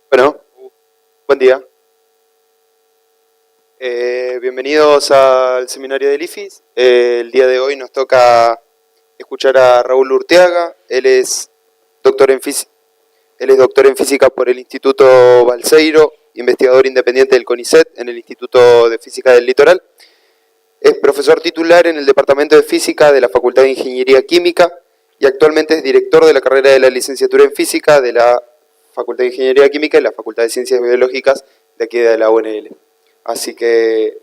Bueno, buen día. Bienvenidos al seminario del IFIS. El día de hoy nos toca escuchar a Raúl Urteaga. Él es doctor en física por el Instituto Balseiro, investigador independiente del CONICET en el Instituto de Física del Litoral. Es profesor titular en el Departamento de Física de la Facultad de Ingeniería Química y actualmente es director de la carrera de la licenciatura en Física de la Facultad de Ingeniería Química y la Facultad de Ciencias Biológicas de aquí de la UNL. Así que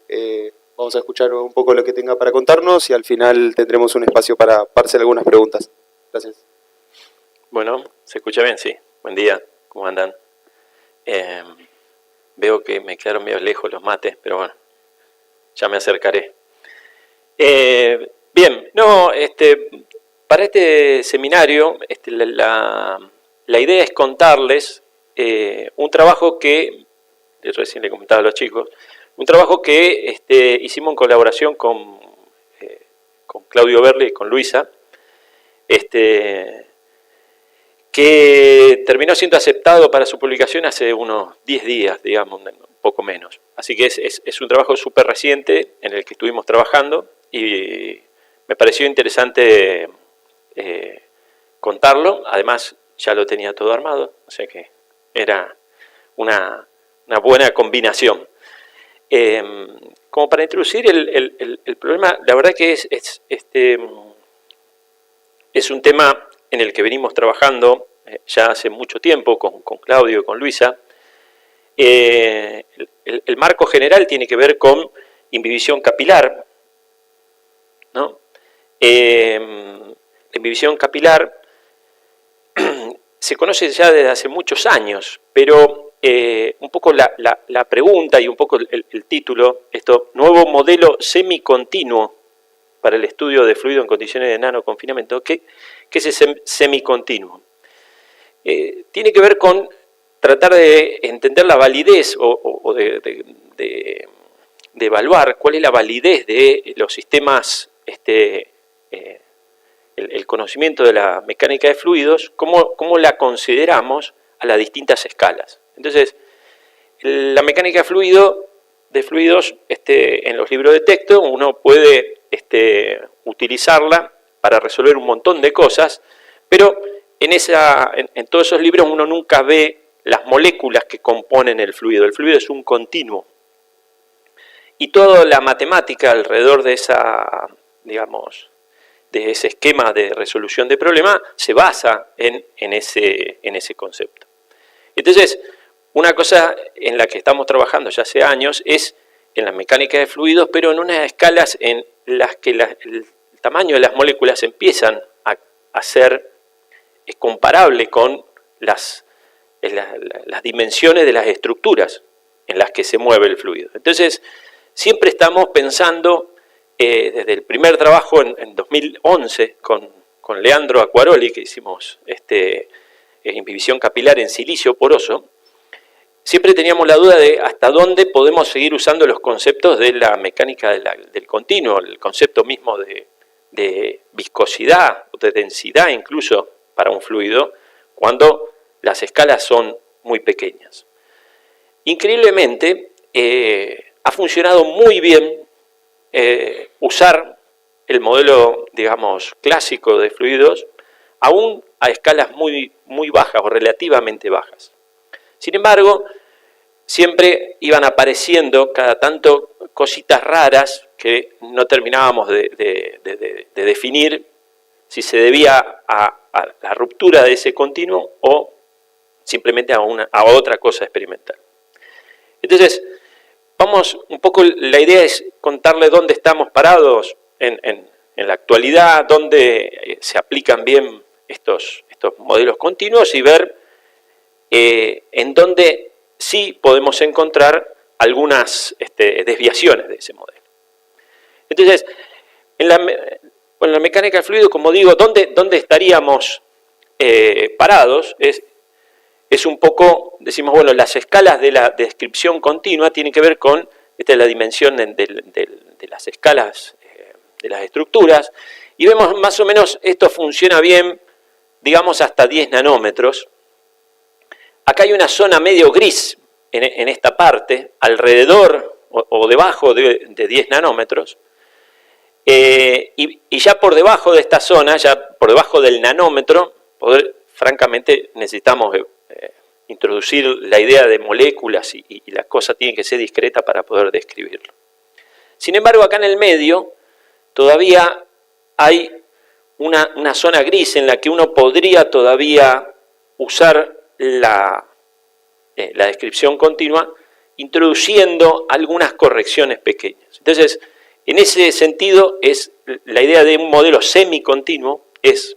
vamos a escuchar un poco lo que tenga para contarnos y al final tendremos un espacio para hacer algunas preguntas. Gracias. Bueno, ¿se escucha bien? Sí. Buen día, ¿cómo andan? Veo que me quedaron medio lejos los mates, pero bueno, ya me acercaré. Bien, no, para este seminario la idea es contarles un trabajo que, recién le comentaba a los chicos, un trabajo que hicimos en colaboración con Claudio Berli y con Luisa, que terminó siendo aceptado para su publicación hace unos 10 días, digamos, un poco menos. Así que es un trabajo súper reciente en el que estuvimos trabajando y me pareció interesante contarlo. Además, ya lo tenía todo armado, o sea que era una buena combinación. Como para introducir el problema, la verdad que es un tema en el que venimos trabajando ya hace mucho tiempo con Claudio y con Luisa. El marco general tiene que ver con inhibición capilar, ¿no? La inhibición capilar se conoce ya desde hace muchos años, pero un poco la pregunta y un poco el título, nuevo modelo semicontinuo para el estudio de fluido en condiciones de nanoconfinamiento. ¿Qué es ese semicontinuo? Tiene que ver con tratar de entender la validez o de evaluar cuál es la validez de los sistemas, el conocimiento de la mecánica de fluidos, cómo la consideramos a las distintas escalas. Entonces, la mecánica de fluidos, en los libros de texto uno puede utilizarla para resolver un montón de cosas, pero en todos esos libros uno nunca ve las moléculas que componen el fluido. El fluido es un continuo. Y toda la matemática alrededor de de ese esquema de resolución de problema se basa en ese concepto. Entonces, una cosa en la que estamos trabajando ya hace años es en la mecánica de fluidos, pero en unas escalas en las que el tamaño de las moléculas empiezan a ser comparable con las dimensiones de las estructuras en las que se mueve el fluido. Entonces, siempre estamos pensando, desde el primer trabajo en 2011 con Leandro Acquaroli, que hicimos inhibición capilar en silicio poroso, siempre teníamos la duda de hasta dónde podemos seguir usando los conceptos de la mecánica del continuo, el concepto mismo de viscosidad o de densidad incluso para un fluido, cuando las escalas son muy pequeñas. Increíblemente, ha funcionado muy bien usar el modelo, digamos, clásico de fluidos, aún a escalas muy bajas o relativamente bajas. Sin embargo, siempre iban apareciendo cada tanto cositas raras que no terminábamos de definir si se debía a la ruptura de ese continuo o simplemente a otra cosa experimental. Entonces, un poco, la idea es contarles dónde estamos parados en la actualidad, dónde se aplican bien estos modelos continuos y ver en dónde sí podemos encontrar algunas desviaciones de ese modelo. Entonces, en la mecánica del fluido, como digo, ¿dónde estaríamos parados? Es un poco, decimos, bueno, las escalas de la descripción continua tienen que ver con la dimensión de las escalas de las estructuras, y vemos más o menos esto funciona bien, digamos, hasta 10 nanómetros. acá hay una zona medio gris en esta parte, alrededor o debajo de 10 nanómetros, y ya por debajo de esta zona, ya por debajo del nanómetro, francamente necesitamos introducir la idea de moléculas y la cosa tiene que ser discreta para poder describirlo. Sin embargo, acá en el medio todavía hay una zona gris en la que uno podría todavía usar la descripción continua, introduciendo algunas correcciones pequeñas. Entonces, en ese sentido, la idea de un modelo semicontinuo es,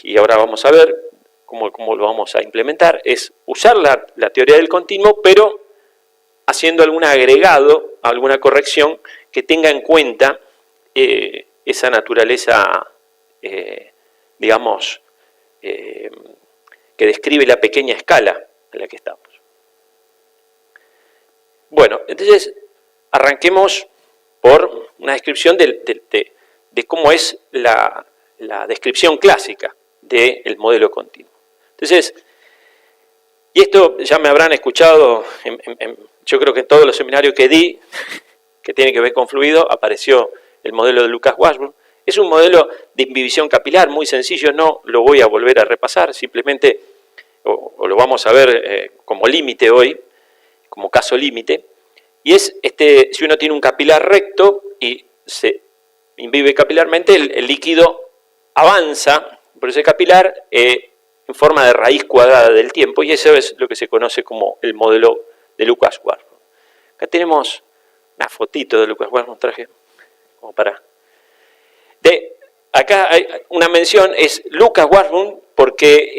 y ahora vamos a ver cómo lo vamos a implementar, es usar la teoría del continuo, pero haciendo algún agregado, alguna corrección que tenga en cuenta esa naturaleza, digamos, que describe la pequeña escala en la que estamos. Bueno, entonces arranquemos por una descripción de cómo es la descripción clásica del modelo continuo. Entonces, y esto ya me habrán escuchado, yo creo que en todos los seminarios que di, que tiene que ver con fluido, apareció el modelo de Lucas Washburn. Es un modelo de inhibición capilar muy sencillo, no lo voy a volver a repasar, simplemente, o lo vamos a ver como límite hoy, como caso límite, y es si uno tiene un capilar recto y se imbibe capilarmente, el líquido avanza por ese capilar en forma de raíz cuadrada del tiempo, y eso es lo que se conoce como el modelo de Lucas Washburn. Acá tenemos una fotito de Lucas Washburn, traje como para... Acá hay una mención, es Lucas Washburn, porque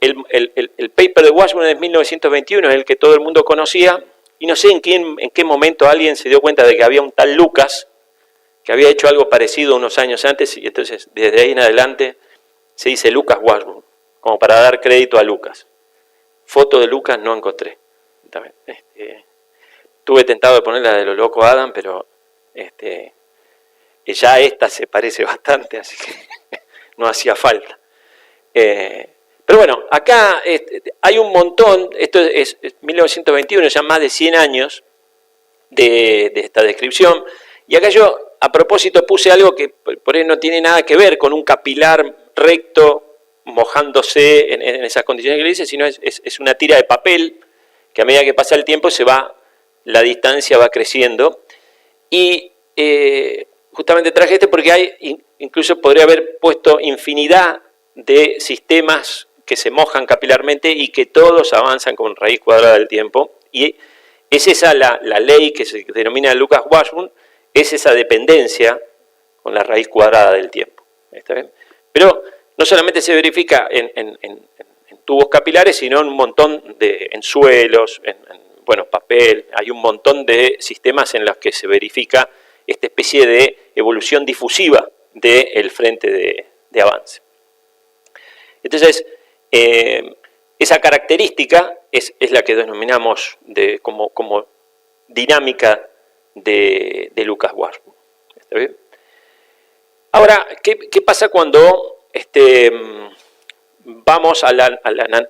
el paper de Washburn es 1921, es el que todo el mundo conocía, y no sé en qué momento alguien se dio cuenta de que había un tal Lucas, que había hecho algo parecido unos años antes, y entonces desde ahí en adelante se dice Lucas Washburn, como para dar crédito a Lucas. Foto de Lucas no encontré. Estuve tentado de poner la de lo loco Adam, pero ya esta se parece bastante, así que no hacía falta. Pero bueno, acá hay un montón, esto es 1921, ya más de 100 años de esta descripción, y acá yo a propósito puse algo que por ahí no tiene nada que ver con un capilar recto mojándose en esas condiciones que le dice, sino es una tira de papel que a medida que pasa el tiempo la distancia va creciendo, y justamente traje porque incluso podría haber puesto infinidad de sistemas que se mojan capilarmente y que todos avanzan con raíz cuadrada del tiempo, y es esa la ley que se denomina Lucas Washburn, es esa dependencia con la raíz cuadrada del tiempo. ¿Está bien? Pero no solamente se verifica en tubos capilares, sino en un montón en suelos, bueno, papel, hay un montón de sistemas en los que se verifica esta especie de evolución difusiva del frente de avance. Entonces, esa característica es la que denominamos como dinámica de Lucas Washburn. ¿Está bien? Ahora, ¿qué pasa cuando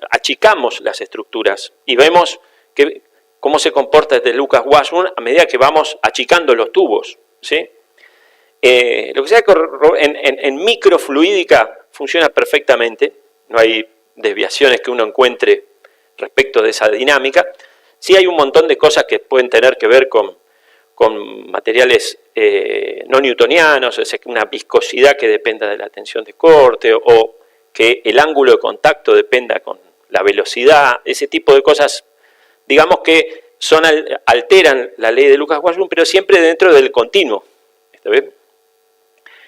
achicamos las estructuras y vemos cómo se comporta desde Lucas Washburn a medida que vamos achicando los tubos? ¿Sí? Lo que sea que en microfluídica funciona perfectamente, no hay desviaciones que uno encuentre respecto de esa dinámica. Sí hay un montón de cosas que pueden tener que ver con materiales no newtonianos, es una viscosidad que dependa de la tensión de corte, o que el ángulo de contacto dependa con la velocidad, ese tipo de cosas, digamos que alteran la ley de Lucas Washburn, pero siempre dentro del continuo. ¿Está bien?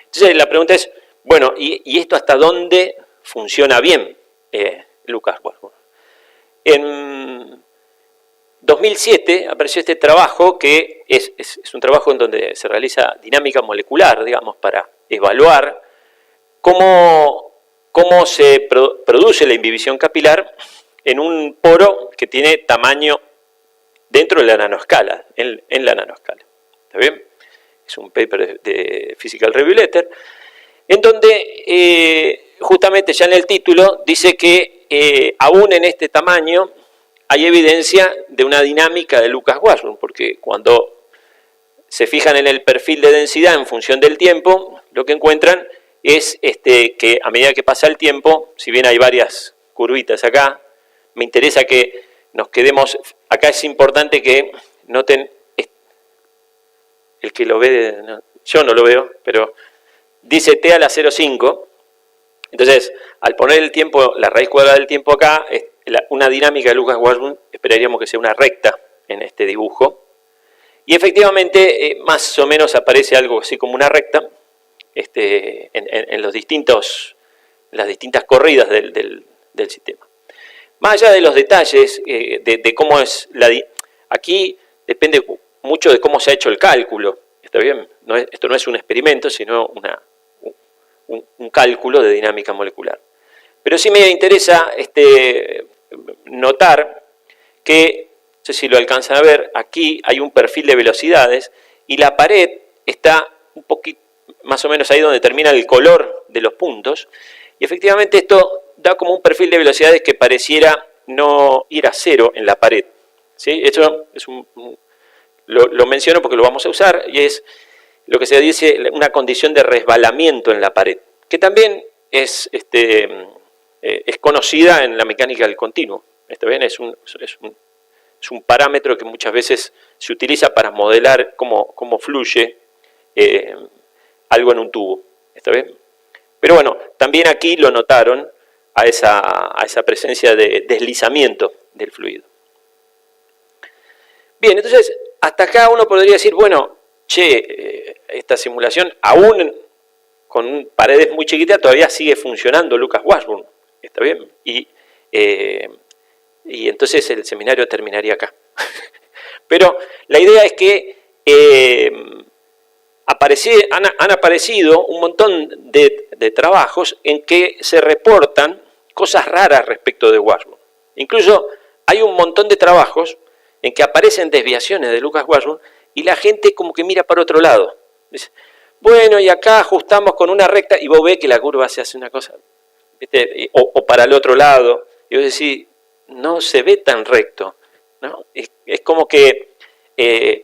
Entonces la pregunta es, bueno, ¿y esto hasta dónde funciona bien Lucas Washburn? En 2007 apareció este trabajo que es un trabajo en donde se realiza dinámica molecular, digamos, para evaluar cómo se produce la inhibición capilar en un poro que tiene tamaño dentro de la nanoescala, en la nanoescala. ¿Está bien? Es un paper de Physical Review Letter, en donde justamente ya en el título dice que aún en este tamaño hay evidencia de una dinámica de Lucas-Washburn, porque cuando se fijan en el perfil de densidad en función del tiempo, lo que encuentran es que a medida que pasa el tiempo, si bien hay varias curvitas acá, me interesa que nos quedemos, acá es importante que noten, el que lo ve, yo no lo veo, pero dice t a la 0,5, entonces al poner el tiempo, la raíz cuadrada del tiempo acá, una dinámica de Lucas-Washburn, esperaríamos que sea una recta en este dibujo, y efectivamente más o menos aparece algo así como una recta en las distintas corridas del sistema. Más allá de los detalles de cómo es aquí depende mucho de cómo se ha hecho el cálculo, ¿está bien? Esto no es un experimento, sino un cálculo de dinámica molecular. Pero sí me interesa notar que, no sé si lo alcanzan a ver, aquí hay un perfil de velocidades y la pared está un poquito, más o menos ahí donde termina el color de los puntos, y efectivamente esto da como un perfil de velocidades que pareciera no ir a cero en la pared, ¿sí? Eso es lo menciono porque lo vamos a usar, y es lo que se dice una condición de resbalamiento en la pared, que también es conocida en la mecánica del continuo. ¿Está bien? Es un parámetro que muchas veces se utiliza para modelar cómo fluye algo en un tubo. ¿Está bien? Pero bueno, también aquí lo notaron a esa presencia de deslizamiento del fluido. Bien, entonces, hasta acá uno podría decir, bueno, esta simulación, aún con paredes muy chiquitas, todavía sigue funcionando Lucas-Washburn. ¿Está bien? Y entonces el seminario terminaría acá. Pero la idea es que han aparecido un montón de trabajos en que se reportan cosas raras respecto de Washburn. Incluso hay un montón de trabajos en que aparecen desviaciones de Lucas-Washburn y la gente como que mira para otro lado. Dice, bueno, y acá ajustamos con una recta y vos ves que la curva se hace una cosa, ¿viste? O para el otro lado. Y vos decís, no se ve tan recto, ¿no? Es como que,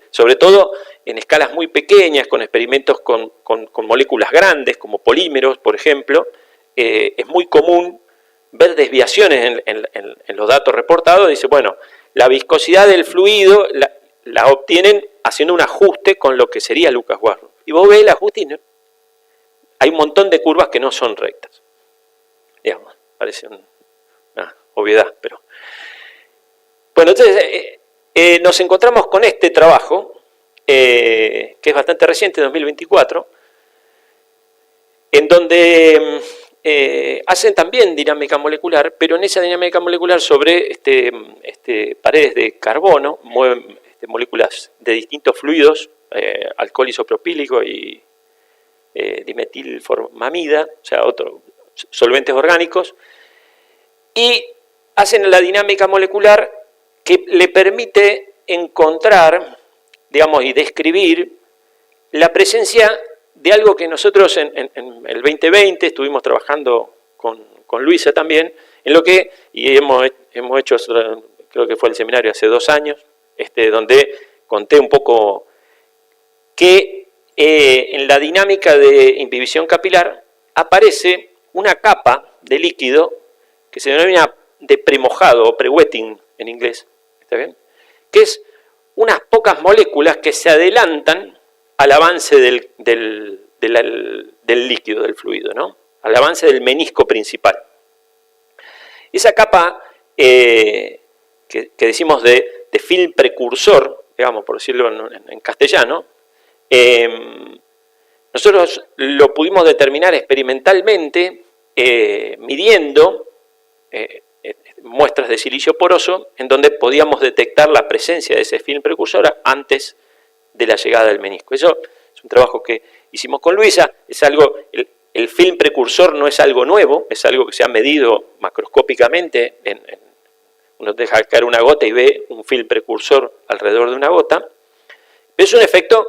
sobre todo en escalas muy pequeñas, con experimentos con moléculas grandes, como polímeros, por ejemplo, es muy común ver desviaciones en los datos reportados. Dice, bueno, la viscosidad del fluido la obtienen haciendo un ajuste con lo que sería Lucas-Washburn. Y vos ves el ajuste y hay un montón de curvas que no son rectas. Digamos, parece una obviedad, pero... Bueno, entonces nos encontramos con este trabajo, que es bastante reciente, 2024, en donde hacen también dinámica molecular, pero en esa dinámica molecular sobre paredes de carbono, mueven moléculas de distintos fluidos, alcohol isopropílico y dimetilformamida, o sea, otros solventes orgánicos, y hacen la dinámica molecular que le permite encontrar, digamos, y describir la presencia de algo que nosotros en el 2020 estuvimos trabajando con Luisa también, en lo que, y hemos hecho, creo que fue el seminario hace 2 años, donde conté un poco que en la dinámica de imbibición capilar aparece una capa de líquido que se denomina de premojado o pre-wetting en inglés, ¿está bien? Que es unas pocas moléculas que se adelantan al avance del líquido, del fluido, ¿no? Al avance del menisco principal. Esa capa que decimos de film precursor, digamos, por decirlo en castellano, nosotros lo pudimos determinar experimentalmente midiendo muestras de silicio poroso, en donde podíamos detectar la presencia de ese film precursor antes de la llegada del menisco. Eso es un trabajo que hicimos con Luisa. Es algo, el film precursor no es algo nuevo, es algo que se ha medido macroscópicamente. Uno deja caer una gota y ve un film precursor alrededor de una gota. Es un efecto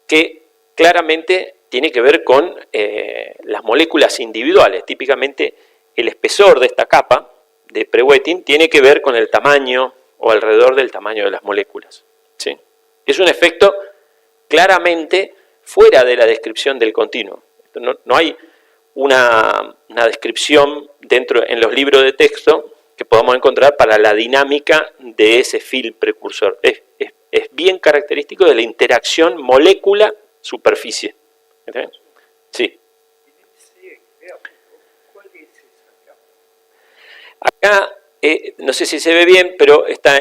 que claramente tiene que ver con las moléculas individuales. Típicamente el espesor de esta capa de pre-wetting tiene que ver con el tamaño o alrededor del tamaño de las moléculas, ¿sí? Es un efecto claramente fuera de la descripción del continuo. No hay una descripción en los libros de texto que podamos encontrar para la dinámica de ese film precursor. Es bien característico de la interacción molécula-superficie. ¿Entiendes? Sí. Acá, no sé si se ve bien, pero está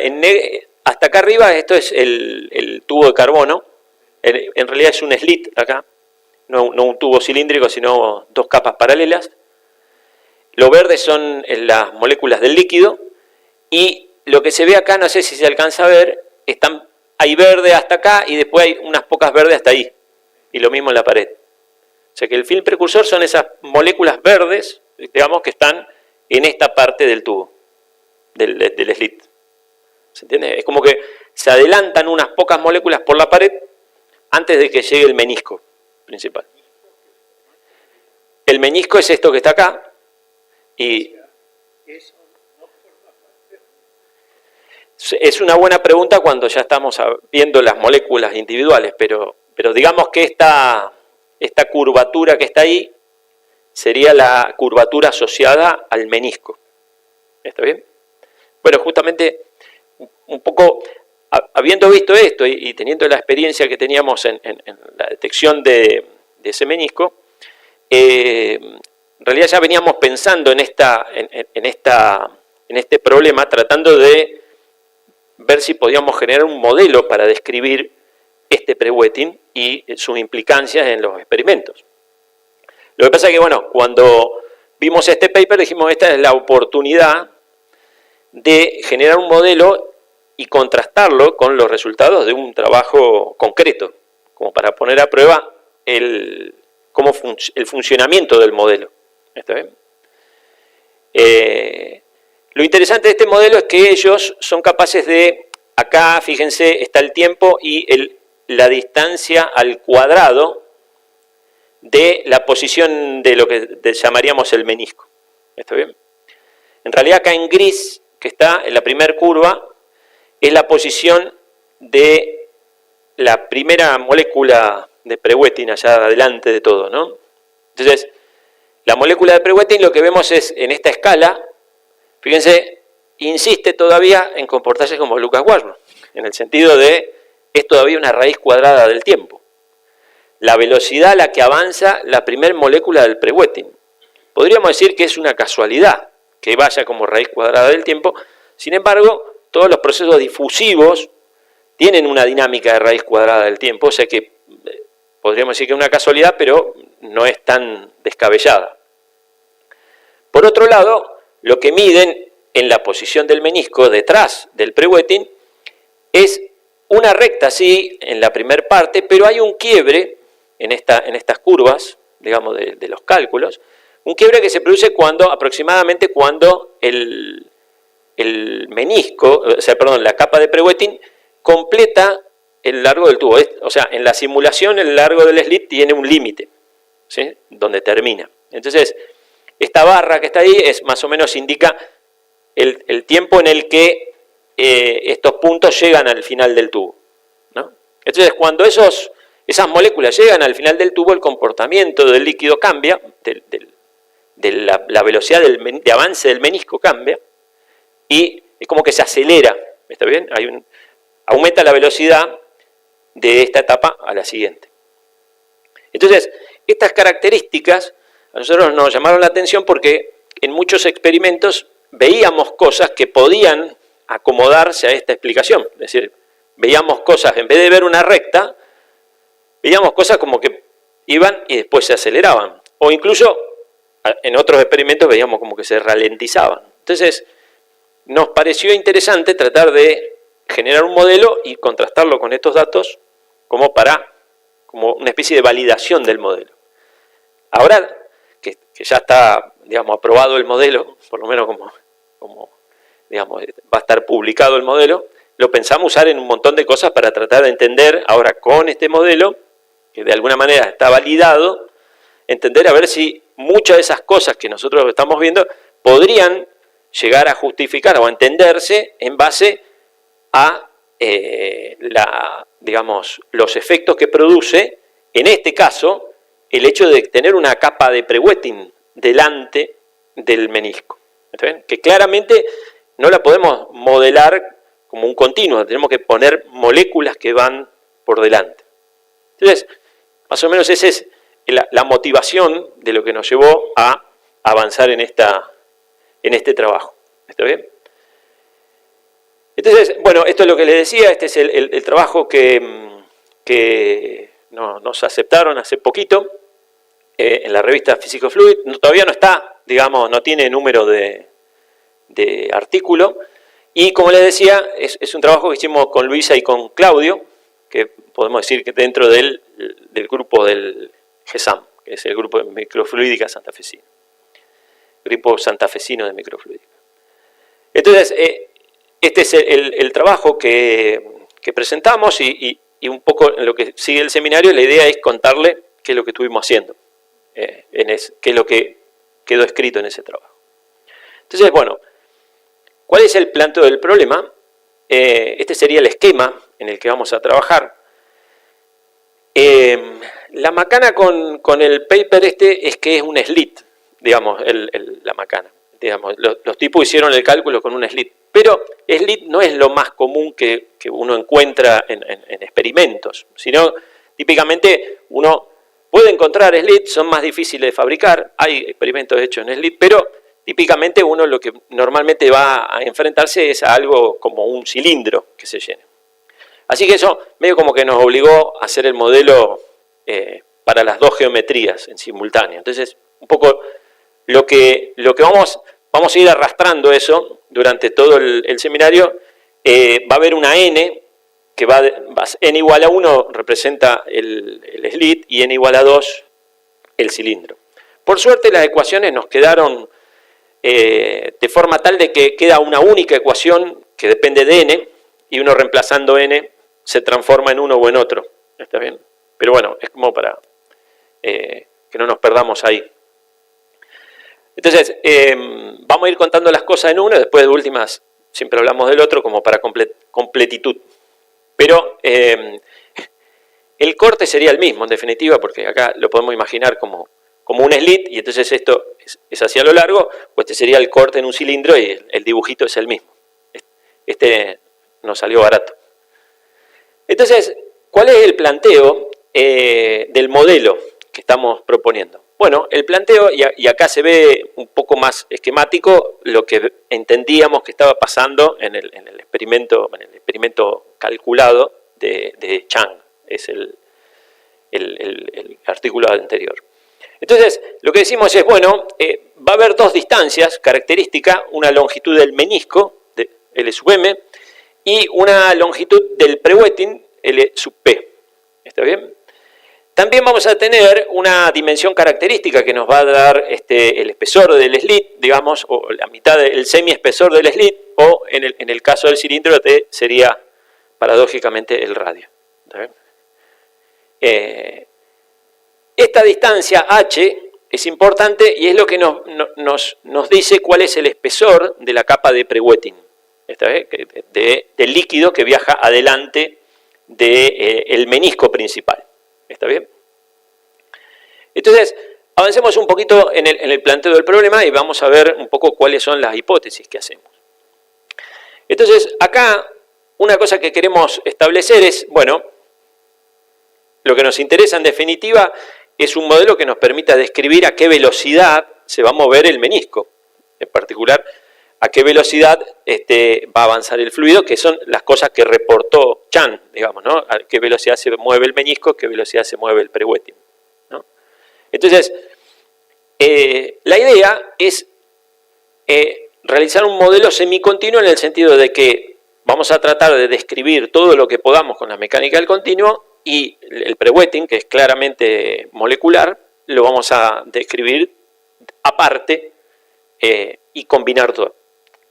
hasta acá arriba, esto es el tubo de carbono. En realidad es un slit acá, no un tubo cilíndrico, sino dos capas paralelas. Lo verde son las moléculas del líquido, y lo que se ve acá, no sé si se alcanza a ver, hay verde hasta acá y después hay unas pocas verdes hasta ahí, y lo mismo en la pared. O sea que el film precursor son esas moléculas verdes, digamos, que están en esta parte del tubo, del slit. ¿Se entiende? Es como que se adelantan unas pocas moléculas por la pared antes de que llegue el menisco principal. El menisco es esto que está acá, y es una buena pregunta cuando ya estamos viendo las moléculas individuales, pero digamos que esta curvatura que está ahí sería la curvatura asociada al menisco. ¿Está bien? Bueno, justamente un poco habiendo visto esto y teniendo la experiencia que teníamos en la detección de ese menisco, en realidad ya veníamos pensando en este problema, tratando de ver si podíamos generar un modelo para describir este pre-wetting y sus implicancias en los experimentos. Lo que pasa es que, bueno, cuando vimos este paper dijimos, esta es la oportunidad de generar un modelo y contrastarlo con los resultados de un trabajo concreto, como para poner a prueba el funcionamiento del modelo. ¿Está bien? Lo interesante de este modelo es que ellos son capaces de, acá fíjense, está el tiempo y la distancia al cuadrado de la posición de lo que llamaríamos el menisco. ¿Está bien? En realidad acá en gris, que está en la primera curva, es la posición de la primera molécula de pre-wetting allá adelante de todo, ¿no? Entonces, la molécula de pre-wetting lo que vemos es en esta escala, fíjense, insiste todavía en comportarse como Lucas Warburg, en el sentido de es todavía una raíz cuadrada del tiempo. La velocidad a la que avanza la primera molécula del pre-wetting. Podríamos decir que es una casualidad que vaya como raíz cuadrada del tiempo, sin embargo, todos los procesos difusivos tienen una dinámica de raíz cuadrada del tiempo, o sea que podríamos decir que es una casualidad, pero no es tan descabellada. Por otro lado, lo que miden en la posición del menisco detrás del pre-wetting es una recta, sí, en la primera parte, pero hay un quiebre en estas curvas, digamos, de los cálculos, un quiebre que se produce aproximadamente cuando el menisco, o sea, perdón, la capa de pre-wetting completa el largo del tubo. O sea, en la simulación el largo del slit tiene un límite, ¿sí?, donde termina. Entonces, esta barra que está ahí más o menos indica el tiempo en el que estos puntos llegan al final del tubo, ¿no? Entonces, cuando esas moléculas llegan al final del tubo, el comportamiento del líquido cambia, la velocidad de avance del menisco cambia, y es como que se acelera, ¿está bien? Aumenta la velocidad de esta etapa a la siguiente. Entonces, estas características a nosotros nos llamaron la atención porque en muchos experimentos veíamos cosas que podían acomodarse a esta explicación. Es decir, veíamos cosas, en vez de ver una recta, veíamos cosas como que iban y después se aceleraban. O incluso en otros experimentos veíamos como que se ralentizaban. Entonces, nos pareció interesante tratar de generar un modelo y contrastarlo con estos datos como una especie de validación del modelo. Ahora que ya está, digamos, aprobado el modelo, por lo menos como digamos, va a estar publicado el modelo, lo pensamos usar en un montón de cosas para tratar de entender, ahora con este modelo, que de alguna manera está validado, entender a ver si muchas de esas cosas que nosotros estamos viendo podrían llegar a justificar o a entenderse en base a digamos, los efectos que produce, en este caso, el hecho de tener una capa de pre-wetting delante del menisco. ¿Está bien? Que claramente no la podemos modelar como un continuo, tenemos que poner moléculas que van por delante. Entonces, más o menos esa es la motivación de lo que nos llevó a avanzar en este trabajo. ¿Está bien? Entonces, bueno, esto es lo que les decía, este es el trabajo que nos aceptaron hace poquito en la revista Physical Fluid. Todavía no está, digamos, no tiene número de artículo. Y como les decía, es un trabajo que hicimos con Luisa y con Claudio, que podemos decir que dentro del grupo del GESAM, que es el grupo de microfluídica santafesino. Grupo santafesino de microfluídica. Entonces, este es el trabajo que presentamos y un poco en lo que sigue el seminario, la idea es contarle qué es lo que estuvimos haciendo, qué es lo que quedó escrito en ese trabajo. Entonces, bueno, ¿cuál es el planteo del problema? Este sería el esquema en el que vamos a trabajar. La macana con el paper es que es un slit, digamos, la macana. Digamos, los tipos hicieron el cálculo con un slit, pero slit no es lo más común que uno encuentra en experimentos, sino típicamente uno puede encontrar slits, son más difíciles de fabricar, hay experimentos hechos en slit, pero típicamente uno lo que normalmente va a enfrentarse es a algo como un cilindro que se llene. Así que eso medio como que nos obligó a hacer el modelo para las dos geometrías en simultáneo. Entonces, un poco lo que vamos a ir arrastrando eso durante todo el seminario. Va a haber una n, que n igual a 1 representa el slit y n igual a 2 el cilindro. Por suerte las ecuaciones nos quedaron de forma tal de que queda una única ecuación que depende de n, y uno reemplazando n se transforma en uno o en otro. ¿Está bien? Pero bueno, es como para que no nos perdamos ahí. Entonces, vamos a ir contando las cosas en uno, después de últimas siempre hablamos del otro como para completitud. Pero el corte sería el mismo, en definitiva, porque acá lo podemos imaginar como un slit, y entonces esto es hacia lo largo, pues este sería el corte en un cilindro y el dibujito es el mismo. Este nos salió barato. Entonces, ¿cuál es el planteo del modelo que estamos proponiendo? Bueno, el planteo, y acá se ve un poco más esquemático lo que entendíamos que estaba pasando en el experimento calculado de Chang, es el artículo anterior. Entonces, lo que decimos es, bueno, va a haber dos distancias características, una longitud del menisco, de L sub m, y una longitud del pre-wetting, L sub p. ¿Está bien? También vamos a tener una dimensión característica que nos va a dar el espesor del slit, digamos, o la mitad del semi-espesor del slit, o en el caso del cilindro sería paradójicamente el radio. ¿Está bien? Esta distancia h es importante y es lo que nos dice cuál es el espesor de la capa de pre-wetting, del líquido que viaja adelante del menisco principal. ¿Está bien? Entonces, avancemos un poquito en el planteo del problema y vamos a ver un poco cuáles son las hipótesis que hacemos. Entonces, acá una cosa que queremos establecer es, bueno, lo que nos interesa en definitiva es un modelo que nos permita describir a qué velocidad se va a mover el menisco, en particular a qué velocidad va a avanzar el fluido, que son las cosas que reportó Chan, digamos, ¿no? A qué velocidad se mueve el menisco, a qué velocidad se mueve el pre-wetting, ¿no? Entonces, la idea es realizar un modelo semicontinuo en el sentido de que vamos a tratar de describir todo lo que podamos con la mecánica del continuo, y el pre-wetting, que es claramente molecular, lo vamos a describir aparte y combinar todo.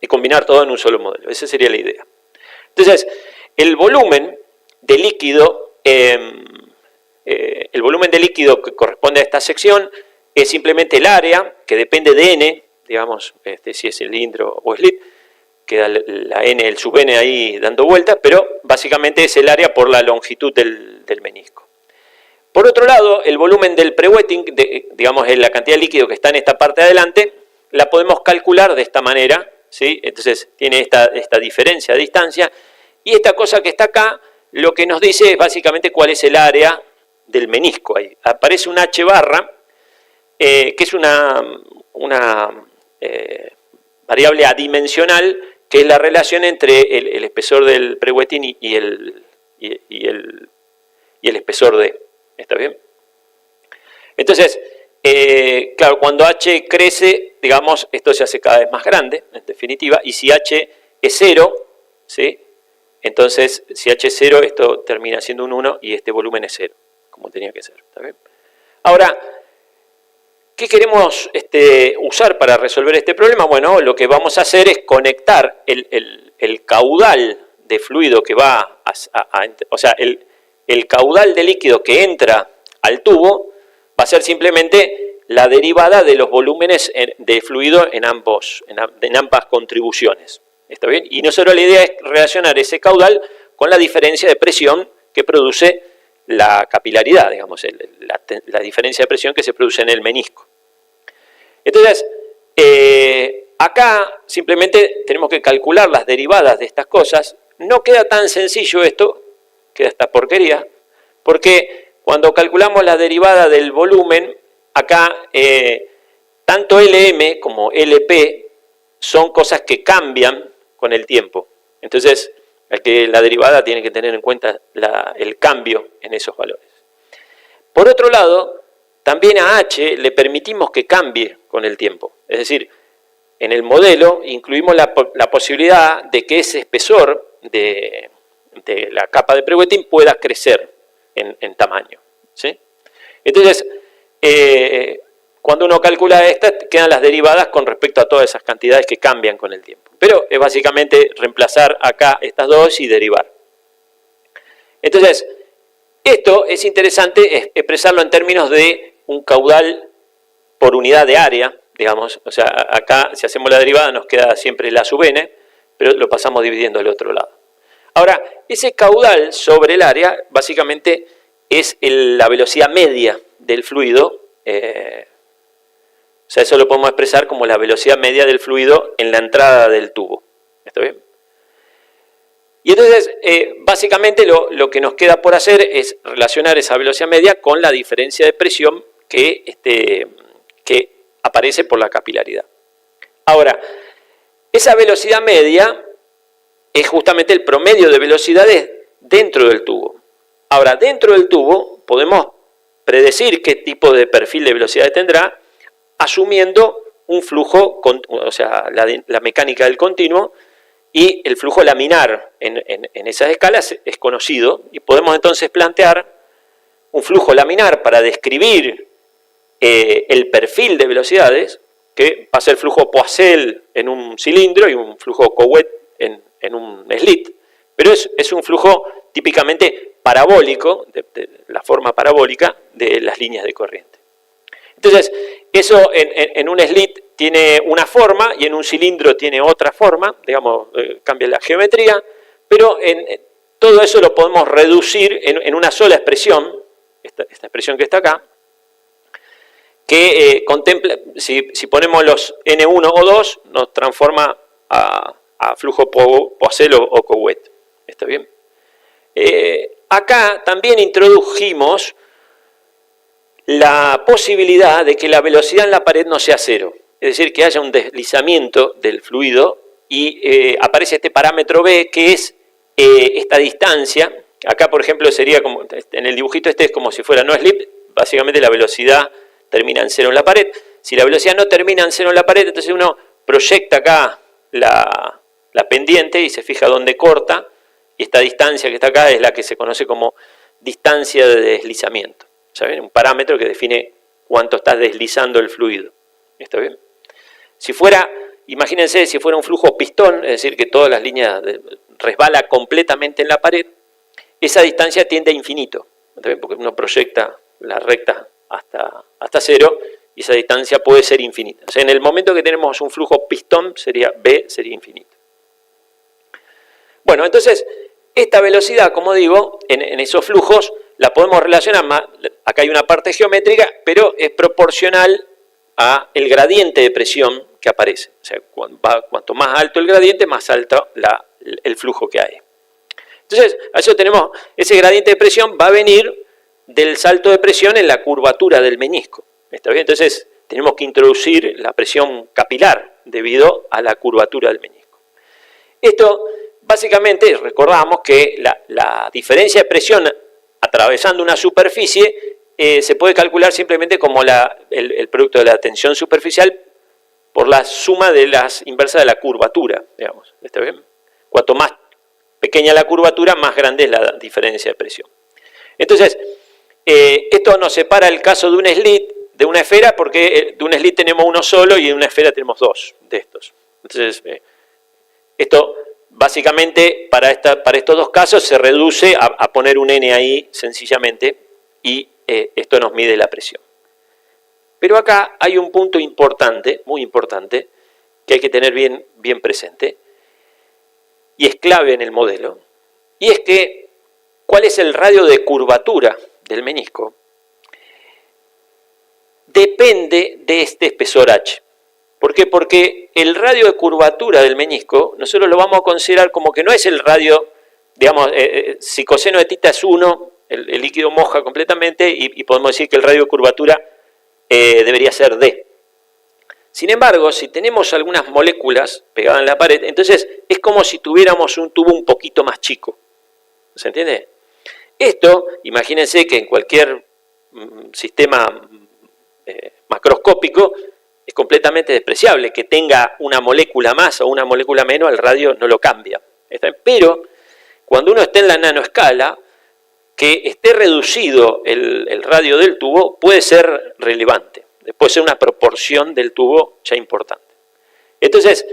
Y combinar todo en un solo modelo. Esa sería la idea. Entonces, el volumen de líquido, que corresponde a esta sección es simplemente el área, que depende de n, digamos, si es cilindro o slit, queda la N, el sub N ahí dando vueltas, pero básicamente es el área por la longitud del menisco. Por otro lado, el volumen del pre-wetting, digamos, la cantidad de líquido que está en esta parte de adelante, la podemos calcular de esta manera, ¿sí? Entonces tiene esta diferencia de distancia, y esta cosa que está acá, lo que nos dice es básicamente cuál es el área del menisco ahí. Aparece un H barra, que es una variable adimensional, que es la relación entre el espesor del pre-wetting y el espesor D. ¿Está bien? Entonces, claro, cuando H crece, digamos, esto se hace cada vez más grande, en definitiva, y si H es 0, ¿sí? Entonces, si H es 0, esto termina siendo un 1 y este volumen es 0, como tenía que ser. ¿Está bien? Ahora, ¿qué queremos usar para resolver este problema? Bueno, lo que vamos a hacer es conectar el caudal de fluido que va o sea, el caudal de líquido que entra al tubo va a ser simplemente la derivada de los volúmenes de fluido en ambas contribuciones. ¿Está bien? Y nosotros la idea es relacionar ese caudal con la diferencia de presión que produce la capilaridad, digamos, la diferencia de presión que se produce en el menisco. Entonces, acá simplemente tenemos que calcular las derivadas de estas cosas. No queda tan sencillo esto, queda esta porquería, porque cuando calculamos la derivada del volumen, acá tanto LM como LP son cosas que cambian con el tiempo. Entonces, la derivada tiene que tener en cuenta el cambio en esos valores. Por otro lado, también a H le permitimos que cambie con el tiempo. Es decir, en el modelo incluimos la posibilidad de que ese espesor de la capa de pre-wetting pueda crecer en tamaño, ¿sí? Entonces, cuando uno calcula estas, quedan las derivadas con respecto a todas esas cantidades que cambian con el tiempo. Pero es básicamente reemplazar acá estas dos y derivar. Entonces, esto es interesante expresarlo en términos de un caudal por unidad de área, digamos. O sea, acá si hacemos la derivada nos queda siempre la sub n, pero lo pasamos dividiendo al otro lado. Ahora, ese caudal sobre el área básicamente es la velocidad media del fluido. O sea, eso lo podemos expresar como la velocidad media del fluido en la entrada del tubo. ¿Está bien? Y entonces, básicamente lo que nos queda por hacer es relacionar esa velocidad media con la diferencia de presión que aparece por la capilaridad. Ahora, esa velocidad media es justamente el promedio de velocidades dentro del tubo. Ahora, dentro del tubo podemos predecir qué tipo de perfil de velocidad tendrá, asumiendo un flujo, o sea, la mecánica del continuo, y el flujo laminar en esas escalas es conocido, y podemos entonces plantear un flujo laminar para describir el perfil de velocidades, que va a ser flujo Poiseuille en un cilindro y un flujo Couette en un slit, pero es un flujo típicamente parabólico, de la forma parabólica de las líneas de corriente. Entonces, eso en un slit tiene una forma y en un cilindro tiene otra forma, digamos, cambia la geometría, pero todo eso lo podemos reducir en una sola expresión, esta expresión que está acá, que contempla, si ponemos los N1 o 2, nos transforma a flujo Poiseuille o Couette. ¿Está bien? Acá también introdujimos la posibilidad de que la velocidad en la pared no sea cero, es decir, que haya un deslizamiento del fluido y aparece este parámetro B, que es esta distancia. Acá, por ejemplo, sería como, en el dibujito es como si fuera no slip, básicamente la velocidad termina en cero en la pared. Si la velocidad no termina en cero en la pared, entonces uno proyecta acá la pendiente y se fija dónde corta, y esta distancia que está acá es la que se conoce como distancia de deslizamiento. ¿Saben? Un parámetro que define cuánto está deslizando el fluido. ¿Está bien? Si fuera, imagínense si fuera un flujo pistón, es decir, que todas las líneas resbala completamente en la pared, esa distancia tiende a infinito. ¿Está bien? Porque uno proyecta la recta hasta cero y esa distancia puede ser infinita. O sea, en el momento que tenemos un flujo pistón, B sería infinito. Bueno, entonces, esta velocidad, como digo, en esos flujos la podemos relacionar, acá hay una parte geométrica, pero es proporcional a el gradiente de presión que aparece. O sea, cuanto más alto el gradiente, más alto el flujo que hay. Entonces, a eso tenemos, ese gradiente de presión va a venir del salto de presión en la curvatura del menisco. ¿Está bien? Entonces, tenemos que introducir la presión capilar debido a la curvatura del menisco. Esto, básicamente, recordamos que la diferencia de presión atravesando una superficie se puede calcular simplemente como el producto de la tensión superficial por la suma de las inversas de la curvatura, digamos. ¿Está bien? Cuanto más pequeña la curvatura, más grande es la diferencia de presión. Entonces, esto nos separa el caso de un slit de una esfera, porque de un slit tenemos uno solo y de una esfera tenemos dos de estos. Entonces, esto básicamente para estos dos casos se reduce a poner un n ahí sencillamente y esto nos mide la presión. Pero acá hay un punto importante, muy importante, que hay que tener bien presente y es clave en el modelo, y es que ¿cuál es el radio de curvatura del menisco? Depende de este espesor h. ¿Por qué? Porque el radio de curvatura del menisco, nosotros lo vamos a considerar como que no es el radio, digamos, si coseno de tita es 1, el líquido moja completamente y podemos decir que el radio de curvatura debería ser D. Sin embargo, si tenemos algunas moléculas pegadas en la pared, entonces es como si tuviéramos un tubo un poquito más chico. ¿Se entiende? Esto, imagínense que en cualquier sistema macroscópico es completamente despreciable. Que tenga una molécula más o una molécula menos, el radio no lo cambia. Pero cuando uno está en la nanoescala, que esté reducido el radio del tubo puede ser relevante. Puede ser una proporción del tubo ya importante. Entonces,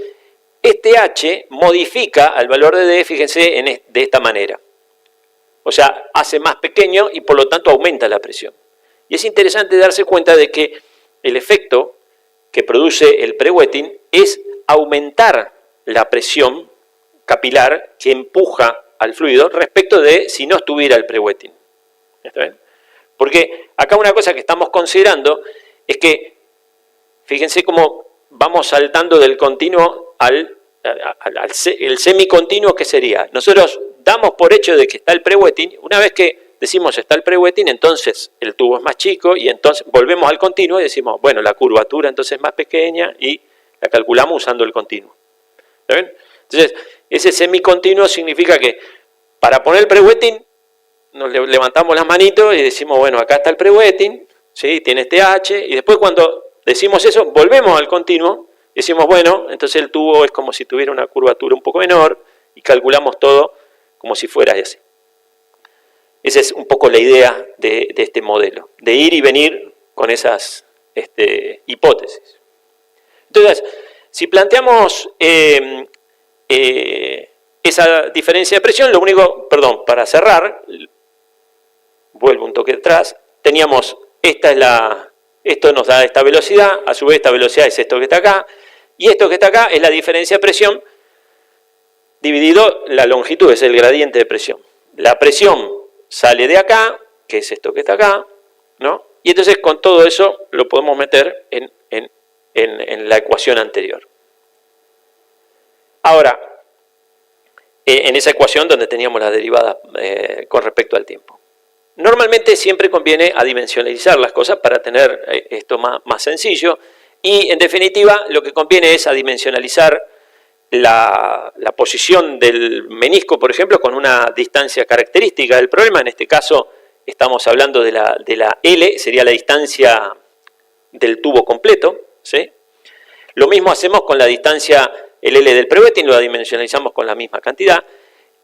este H modifica al valor de D, fíjense, de esta manera. O sea, hace más pequeño y por lo tanto aumenta la presión. Y es interesante darse cuenta de que el efecto que produce el pre-wetting es aumentar la presión capilar que empuja al fluido respecto de si no estuviera el pre-wetting. ¿Está bien? Porque acá una cosa que estamos considerando es que, fíjense cómo vamos saltando del continuo el semicontinuo, que sería, nosotros damos por hecho de que está el pre-wetting. Una vez que decimos está el pre-wetting, entonces el tubo es más chico y entonces volvemos al continuo y decimos, bueno, la curvatura entonces es más pequeña y la calculamos usando el continuo. ¿Está bien? Entonces, ese semicontinuo significa que para poner el pre-wetting nos levantamos las manitos y decimos, bueno, acá está el pre-wetting, ¿sí? Tiene este H, y después cuando decimos eso, volvemos al continuo y decimos, bueno, entonces el tubo es como si tuviera una curvatura un poco menor y calculamos todo como si fuera ese. Esa es un poco la idea de este modelo, de ir y venir con esas hipótesis. Entonces, si planteamos esa diferencia de presión, lo único, para cerrar, vuelvo un toque atrás, teníamos, esto nos da esta velocidad, a su vez esta velocidad es esto que está acá, y esto que está acá es la diferencia de presión dividido la longitud, es el gradiente de presión. La presión sale de acá, que es esto que está acá, ¿no? Y entonces con todo eso lo podemos meter en la ecuación anterior. Ahora, en esa ecuación donde teníamos la derivada con respecto al tiempo. Normalmente siempre conviene adimensionalizar las cosas para tener esto más sencillo, y en definitiva lo que conviene es adimensionalizar la posición del menisco, por ejemplo, con una distancia característica del problema. En este caso estamos hablando de la L, sería la distancia del tubo completo, ¿sí? Lo mismo hacemos con la distancia, el L del pre-wetting, lo adimensionalizamos con la misma cantidad,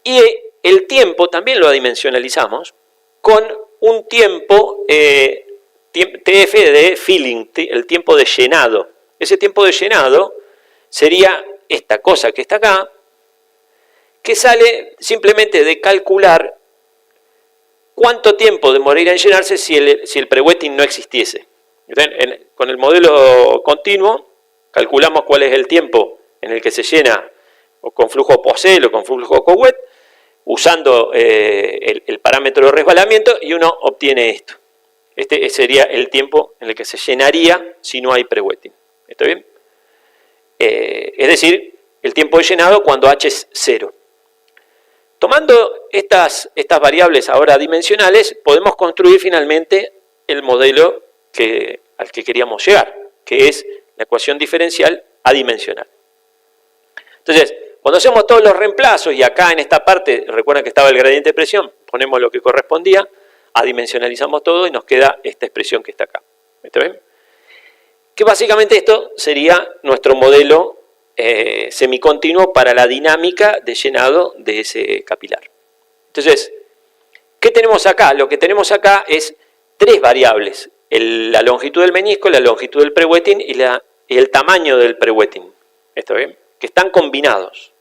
y el tiempo también lo adimensionalizamos con un tiempo TF de filling, el tiempo de llenado. Ese tiempo de llenado sería esta cosa que está acá, que sale simplemente de calcular cuánto tiempo demoraría en llenarse si el pre-wetting no existiese. Con el modelo continuo calculamos cuál es el tiempo en el que se llena o con flujo Poiseuille o con flujo Couette, usando el parámetro de resbalamiento, y uno obtiene esto. Este sería el tiempo en el que se llenaría si no hay pre-wetting. ¿Está bien? Es decir, el tiempo de llenado cuando H es 0. Tomando estas variables ahora dimensionales, podemos construir finalmente el modelo al que queríamos llegar, que es la ecuación diferencial adimensional. Entonces, cuando hacemos todos los reemplazos, y acá en esta parte, recuerden que estaba el gradiente de presión, ponemos lo que correspondía, adimensionalizamos todo y nos queda esta expresión que está acá. ¿Está bien? Que básicamente esto sería nuestro modelo semicontinuo para la dinámica de llenado de ese capilar. Entonces, ¿qué tenemos acá? Lo que tenemos acá es tres variables: la longitud del menisco, la longitud del pre-wetting y el tamaño del pre-wetting. ¿Está bien? Que están combinados.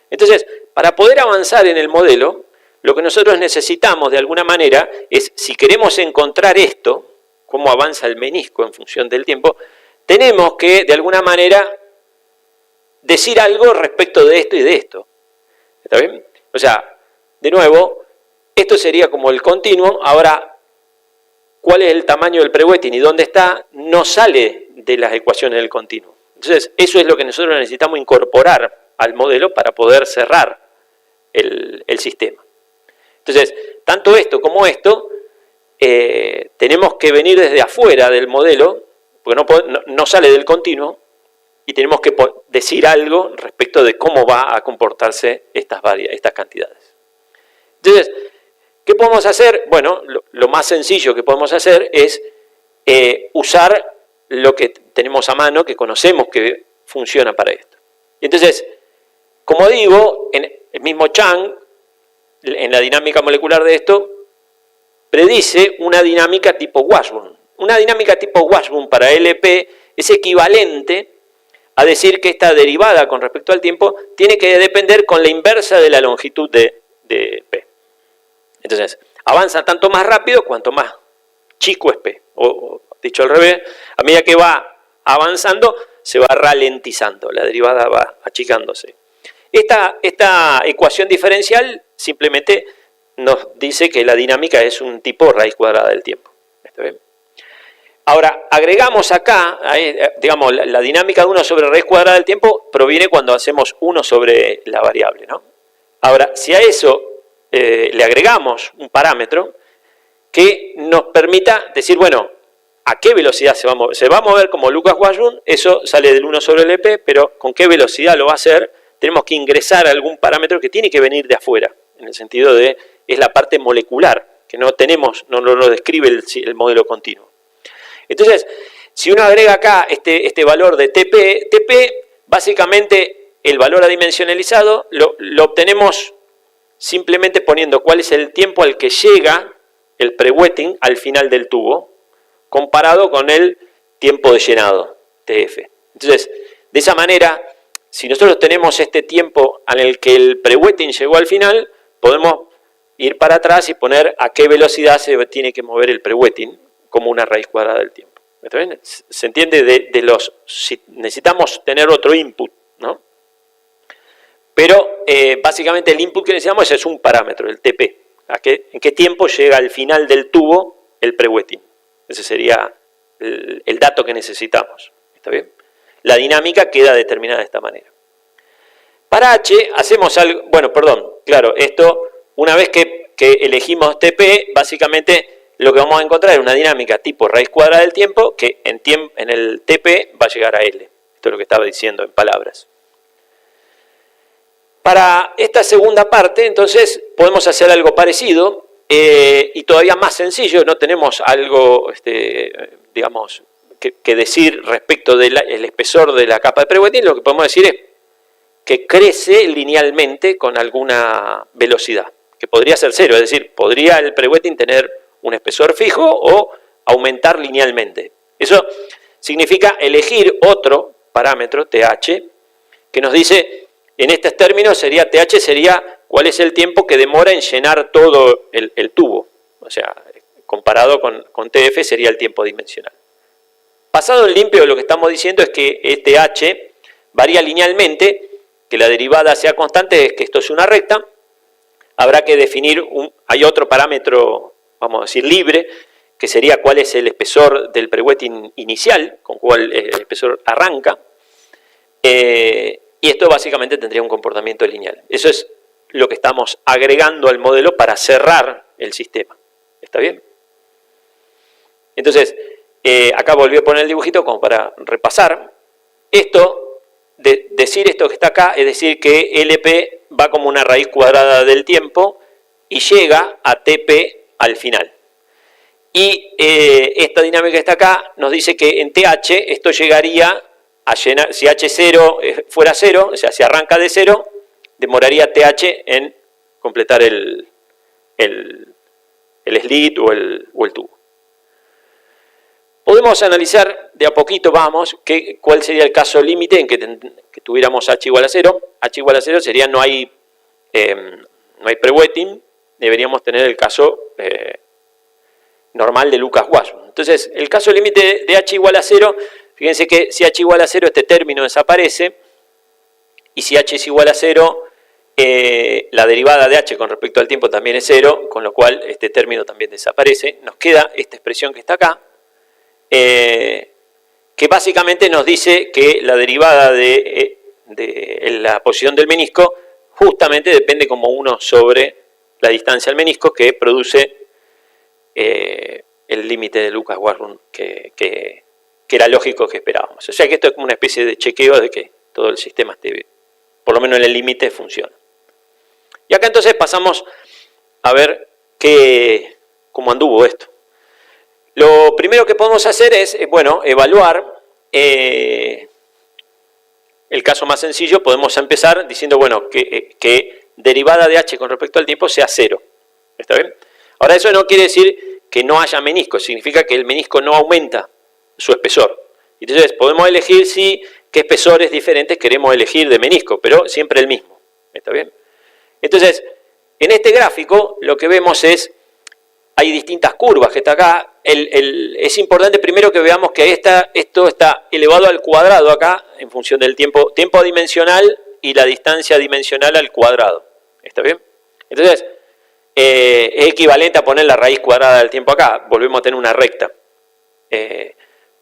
Entonces, para poder avanzar en el modelo, lo que nosotros necesitamos de alguna manera es, si queremos encontrar esto, cómo avanza el menisco en función del tiempo, tenemos que de alguna manera decir algo respecto de esto y de esto. ¿Está bien? O sea, de nuevo, esto sería como el continuo. Ahora, ¿cuál es el tamaño del pre-wetting y dónde está? No sale de las ecuaciones del continuo. Entonces, eso es lo que nosotros necesitamos incorporar al modelo para poder cerrar el sistema. Entonces, tanto esto como esto, tenemos que venir desde afuera del modelo, porque no sale del continuo, y tenemos que decir algo respecto de cómo va a comportarse estas cantidades. Entonces, ¿qué podemos hacer? Bueno, lo más sencillo que podemos hacer es usar lo que tenemos a mano, que conocemos que funciona para esto. Entonces, como digo, el mismo Chang, en la dinámica molecular de esto, predice una dinámica tipo Washburn. Una dinámica tipo Washburn para LP es equivalente a decir que esta derivada con respecto al tiempo tiene que depender con la inversa de la longitud de P. Entonces, avanza tanto más rápido cuanto más chico es P. O dicho al revés, a medida que va avanzando, se va ralentizando, la derivada va achicándose. Esta ecuación diferencial simplemente nos dice que la dinámica es un tipo raíz cuadrada del tiempo. ¿Está bien? Ahora, agregamos acá, digamos, la dinámica de 1 sobre raíz cuadrada del tiempo proviene cuando hacemos 1 sobre la variable, ¿no? Ahora, si a eso le agregamos un parámetro que nos permita decir, bueno, ¿a qué velocidad se va a mover? Se va a mover como Lucas Washburn, eso sale del 1 sobre el EP, pero ¿con qué velocidad lo va a hacer? Tenemos que ingresar algún parámetro que tiene que venir de afuera, en el sentido de, es la parte molecular, que no lo describe el modelo continuo. Entonces, si uno agrega acá este valor de TP, básicamente el valor adimensionalizado lo obtenemos simplemente poniendo cuál es el tiempo al que llega el pre-wetting al final del tubo, comparado con el tiempo de llenado, TF. Entonces, de esa manera, si nosotros tenemos este tiempo en el que el pre-wetting llegó al final, podemos ir para atrás y poner a qué velocidad se tiene que mover el pre-wetting como una raíz cuadrada del tiempo. ¿Está bien? ¿Se entiende? Si necesitamos tener otro input, ¿no? Pero básicamente el input que necesitamos es un parámetro, el TP. ¿En qué tiempo llega al final del tubo el pre-wetting? Ese sería el dato que necesitamos. ¿Está bien? La dinámica queda determinada de esta manera. Para H hacemos algo, esto, una vez que elegimos TP, básicamente lo que vamos a encontrar es una dinámica tipo raíz cuadrada del tiempo, que en el TP va a llegar a L. Esto es lo que estaba diciendo en palabras. Para esta segunda parte, entonces, podemos hacer algo parecido, y todavía más sencillo. No tenemos algo, digamos, que decir respecto del espesor de la capa de pre-wetting. Lo que podemos decir es que crece linealmente con alguna velocidad, que podría ser 0, es decir, podría el pre-wetting tener un espesor fijo o aumentar linealmente. Eso significa elegir otro parámetro, TH, que nos dice, en estos términos TH sería cuál es el tiempo que demora en llenar todo el tubo. O sea, comparado con TF sería el tiempo dimensional. pasado en limpio lo que estamos diciendo es que este H varía linealmente, que la derivada sea constante, es que esto es una recta. Habrá que definir, hay otro parámetro, vamos a decir, libre, que sería cuál es el espesor del prewetting inicial, con cuál el espesor arranca. Y esto básicamente tendría un comportamiento lineal. Eso es lo que estamos agregando al modelo para cerrar el sistema. ¿Está bien? Entonces, acá volví a poner el dibujito como para repasar. Decir esto que está acá es decir que LP va como una raíz cuadrada del tiempo y llega a TP al final. Y esta dinámica que está acá nos dice que en TH esto llegaría a llenar, si H0 fuera 0, o sea, si arranca de 0, demoraría TH en completar el slit o el tubo. Podemos analizar de a poquito, cuál sería el caso límite en que tuviéramos H igual a 0. H igual a 0 sería no hay prewetting, deberíamos tener el caso normal de Lucas-Washburn. Entonces, el caso límite de H igual a 0, fíjense que si H igual a 0 este término desaparece, y si H es igual a 0, la derivada de H con respecto al tiempo también es 0, con lo cual este término también desaparece. Nos queda esta expresión que está acá, que básicamente nos dice que la derivada de la posición del menisco justamente depende como 1 sobre la distancia al menisco, que produce el límite de Lucas-Washburn que era lógico que esperábamos. O sea que esto es como una especie de chequeo de que todo el sistema esté, por lo menos en el límite, funciona. Y acá entonces pasamos a ver cómo anduvo esto. Lo primero que podemos hacer es, evaluar el caso más sencillo. Podemos empezar diciendo, que derivada de H con respecto al tiempo sea 0. ¿Está bien? Ahora, eso no quiere decir que no haya menisco, significa que el menisco no aumenta su espesor. Entonces, podemos elegir qué espesores diferentes queremos elegir de menisco, pero siempre el mismo. ¿Está bien? Entonces, en este gráfico lo que vemos es, hay distintas curvas que está acá. Es importante primero que veamos que esto está elevado al cuadrado acá en función del tiempo adimensional y la distancia dimensional al cuadrado. ¿Está bien? Entonces, es equivalente a poner la raíz cuadrada del tiempo acá. Volvemos a tener una recta.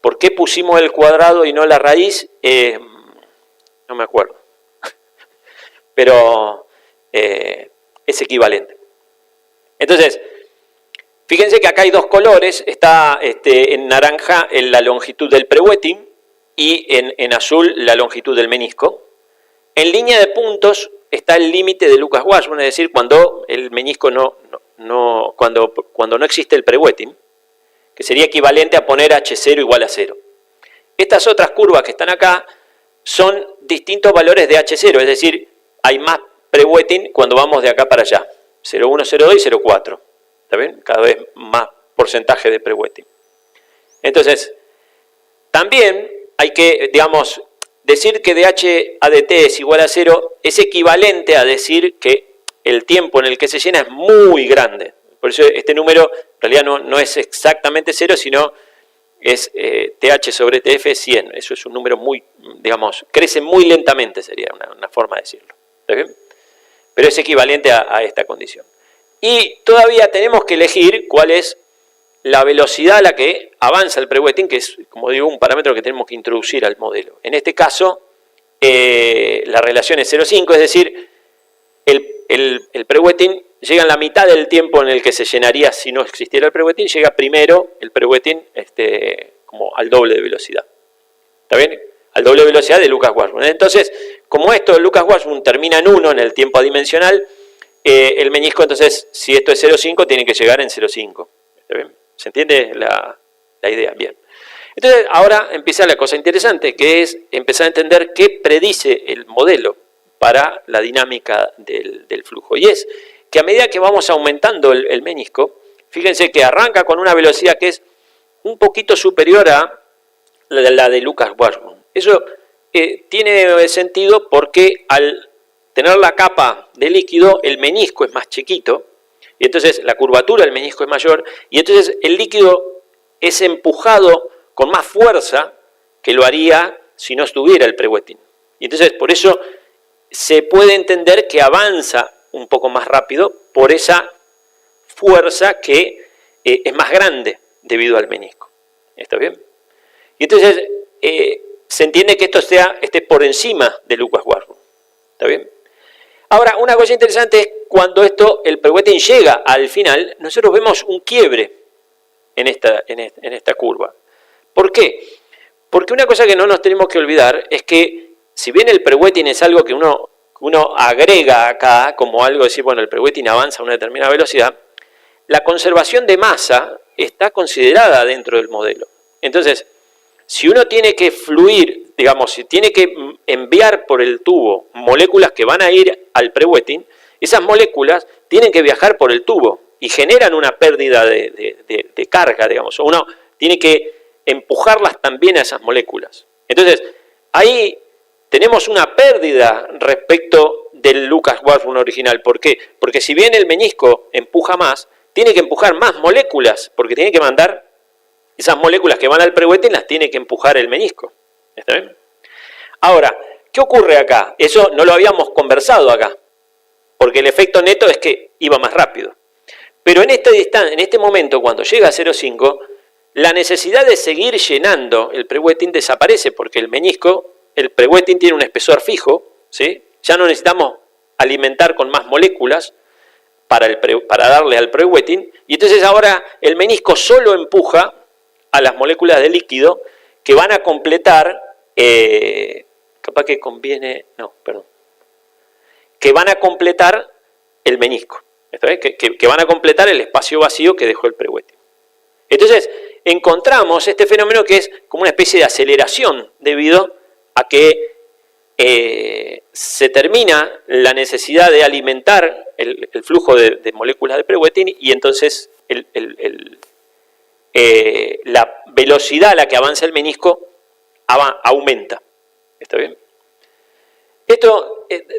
¿Por qué pusimos el cuadrado y no la raíz? No me acuerdo. Pero es equivalente. Entonces, fíjense que acá hay dos colores. Está en naranja la longitud del prewetting y en azul la longitud del menisco. En línea de puntos está el límite de Lucas-Washburn, es decir, cuando el menisco cuando no existe el prewetting, que sería equivalente a poner H0 igual a 0. Estas otras curvas que están acá son distintos valores de H0, es decir, hay más prewetting cuando vamos de acá para allá. 0,1, 0,2 y 0,4. ¿Está bien? Cada vez más porcentaje de prewetting. Entonces, también hay que, decir que dH a dt es igual a 0 es equivalente a decir que el tiempo en el que se llena es muy grande. Por eso este número en realidad no es exactamente 0, sino es TH sobre TF 100. Eso es un número muy, crece muy lentamente, sería una forma de decirlo. ¿Está bien? Pero es equivalente a esta condición. Y todavía tenemos que elegir cuál es la velocidad a la que avanza el prewetting, que es, como digo, un parámetro que tenemos que introducir al modelo. En este caso, la relación es 0,5, es decir, el prewetting llega en la mitad del tiempo en el que se llenaría si no existiera el prewetting, llega primero el prewetting como al doble de velocidad. ¿Está bien? Al doble de velocidad de Lucas-Washburn. Entonces, como esto de Lucas-Washburn termina en 1 en el tiempo adimensional, el menisco, entonces, si esto es 0,5, tiene que llegar en 0,5. ¿Está bien? ¿Se entiende la idea? Bien. Entonces, ahora empieza la cosa interesante, que es empezar a entender qué predice el modelo para la dinámica del flujo. Y es que a medida que vamos aumentando el menisco, fíjense que arranca con una velocidad que es un poquito superior a la de Lucas-Washburn. Eso tiene sentido porque al tener la capa de líquido, el menisco es más chiquito, y entonces la curvatura del menisco es mayor, y entonces el líquido es empujado con más fuerza que lo haría si no estuviera el prewetting. Y entonces por eso se puede entender que avanza un poco más rápido por esa fuerza que es más grande debido al menisco. ¿Está bien? Y entonces se entiende que esto esté por encima de Lucas Warburg. ¿Está bien? Ahora, una cosa interesante es cuando el prewetting llega al final, nosotros vemos un quiebre en esta curva. ¿Por qué? Porque una cosa que no nos tenemos que olvidar es que si bien el prewetting es algo que uno agrega acá como algo de decir, bueno, el prewetting avanza a una determinada velocidad, la conservación de masa está considerada dentro del modelo. Entonces, si uno tiene que fluir, digamos, si tiene que enviar por el tubo moléculas que van a ir al prewetting, esas moléculas tienen que viajar por el tubo y generan una pérdida de carga, digamos. Uno tiene que empujarlas también a esas moléculas. Entonces, ahí tenemos una pérdida respecto del Lucas Warburg original. ¿Por qué? Porque si bien el menisco empuja más, tiene que empujar más moléculas, porque tiene que mandar esas moléculas que van al prewetting, las tiene que empujar el menisco. ¿Está bien? Ahora, ¿qué ocurre acá? Eso no lo habíamos conversado acá, porque el efecto neto es que iba más rápido. Pero en este momento, cuando llega a 0,5, la necesidad de seguir llenando el prewetting desaparece, porque el prewetting tiene un espesor fijo, ¿sí? Ya no necesitamos alimentar con más moléculas para darle al prewetting, y entonces ahora el menisco solo empuja a las moléculas de líquido que van a completar, que van a completar el menisco, que van a completar el espacio vacío que dejó el prewetting. Entonces encontramos este fenómeno que es como una especie de aceleración debido a que se termina la necesidad de alimentar el flujo de moléculas de prewetting y entonces la velocidad a la que avanza el menisco aumenta. ¿Está bien? De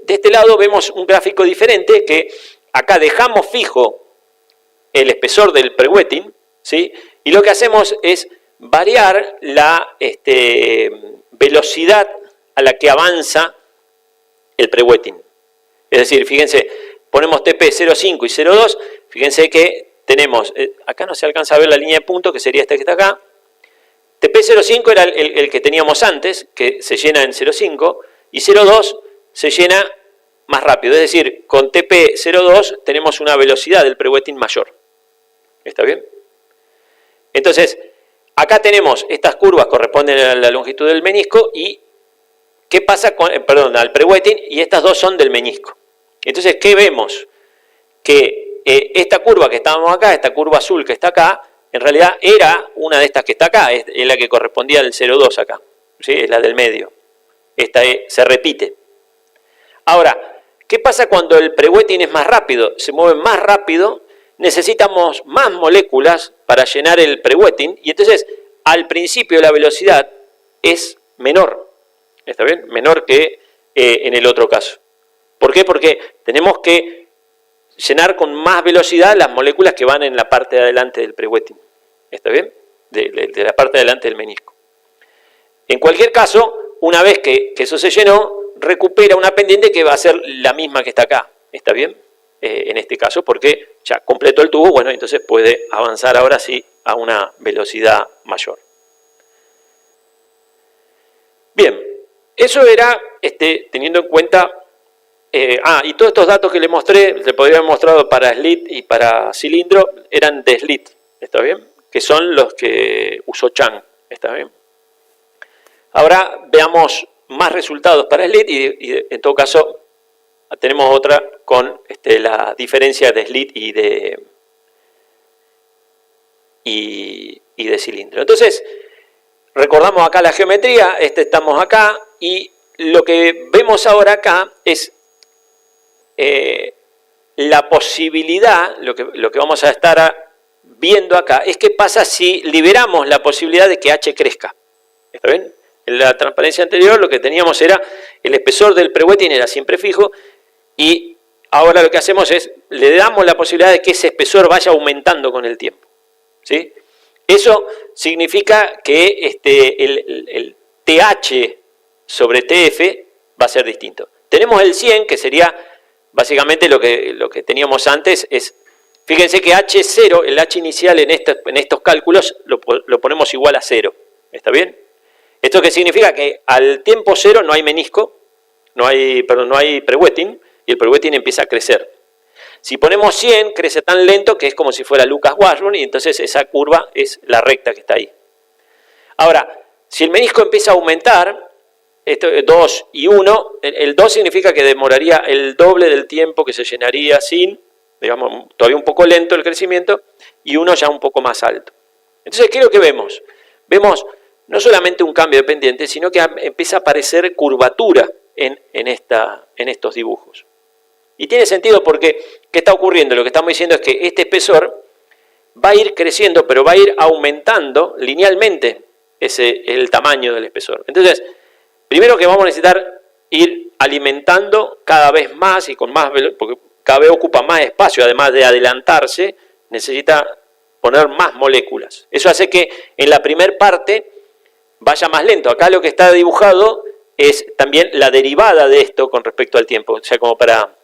este lado vemos un gráfico diferente que acá dejamos fijo el espesor del prewetting, ¿sí? Y lo que hacemos es variar la velocidad a la que avanza el prewetting. Es decir, fíjense, ponemos TP 0,5 y 0,2, fíjense que tenemos, acá no se alcanza a ver la línea de punto, que sería esta que está acá. TP 0,5 era el que teníamos antes, que se llena en 0,5, y 0,2 se llena más rápido. Es decir, con TP 0,2 tenemos una velocidad del prewetting mayor. ¿Está bien? Entonces, acá tenemos estas curvas corresponden a la longitud del menisco y ¿qué pasa al prewetting? Y estas dos son del menisco. Entonces, ¿qué vemos? Que esta curva que estábamos acá, esta curva azul que está acá, en realidad era una de estas que está acá, es la que correspondía al 0,2 acá, ¿sí? Es la del medio. Esta se repite. Ahora, ¿qué pasa cuando el prewetting es más rápido? Se mueve más rápido, necesitamos más moléculas para llenar el prewetting y entonces al principio la velocidad es menor. ¿Está bien? Menor que en el otro caso. ¿Por qué? Porque tenemos que llenar con más velocidad las moléculas que van en la parte de adelante del prewetting. ¿Está bien? De la parte de adelante del menisco. En cualquier caso, una vez que eso se llenó, recupera una pendiente que va a ser la misma que está acá. ¿Está bien? En este caso, porque ya completó el tubo, bueno, entonces puede avanzar ahora sí a una velocidad mayor. Bien, eso era teniendo en cuenta, y todos estos datos que le mostré, le podría haber mostrado para slit y para cilindro, eran de slit, ¿está bien? Que son los que usó Chang, ¿está bien? Ahora veamos más resultados para slit y en todo caso tenemos otra con la diferencia de slit y de cilindro. Entonces, recordamos acá la geometría, estamos acá y lo que vemos ahora acá es la posibilidad, lo que vamos a estar viendo acá, es qué pasa si liberamos la posibilidad de que H crezca. ¿Está bien? En la transparencia anterior lo que teníamos era el espesor del prewetting era siempre fijo y ahora lo que hacemos es le damos la posibilidad de que ese espesor vaya aumentando con el tiempo. ¿Sí? Eso significa que el TH sobre TF va a ser distinto. Tenemos el 100, que sería básicamente lo que teníamos antes, fíjense que H0, el H inicial en estos cálculos, lo ponemos igual a 0. ¿Está bien? ¿Esto qué significa? Que al tiempo 0 no hay menisco, no hay prewetting, y el prewetting empieza a crecer. Si ponemos 100, crece tan lento que es como si fuera Lucas Washburn, y entonces esa curva es la recta que está ahí. Ahora, si el menisco empieza a aumentar, 2 y 1, el 2 significa que demoraría el doble del tiempo que se llenaría sin, digamos, todavía un poco lento el crecimiento, y 1 ya un poco más alto. Entonces, ¿qué es lo que vemos? Vemos no solamente un cambio de pendiente, sino que empieza a aparecer curvatura en estos dibujos. Y tiene sentido porque, ¿qué está ocurriendo? Lo que estamos diciendo es que este espesor va a ir creciendo, pero va a ir aumentando linealmente el tamaño del espesor. Entonces, primero que vamos a necesitar ir alimentando cada vez más y con más velocidad, porque cada vez ocupa más espacio, además de adelantarse, necesita poner más moléculas. Eso hace que en la primera parte vaya más lento. Acá lo que está dibujado es también la derivada de esto con respecto al tiempo, o sea, como para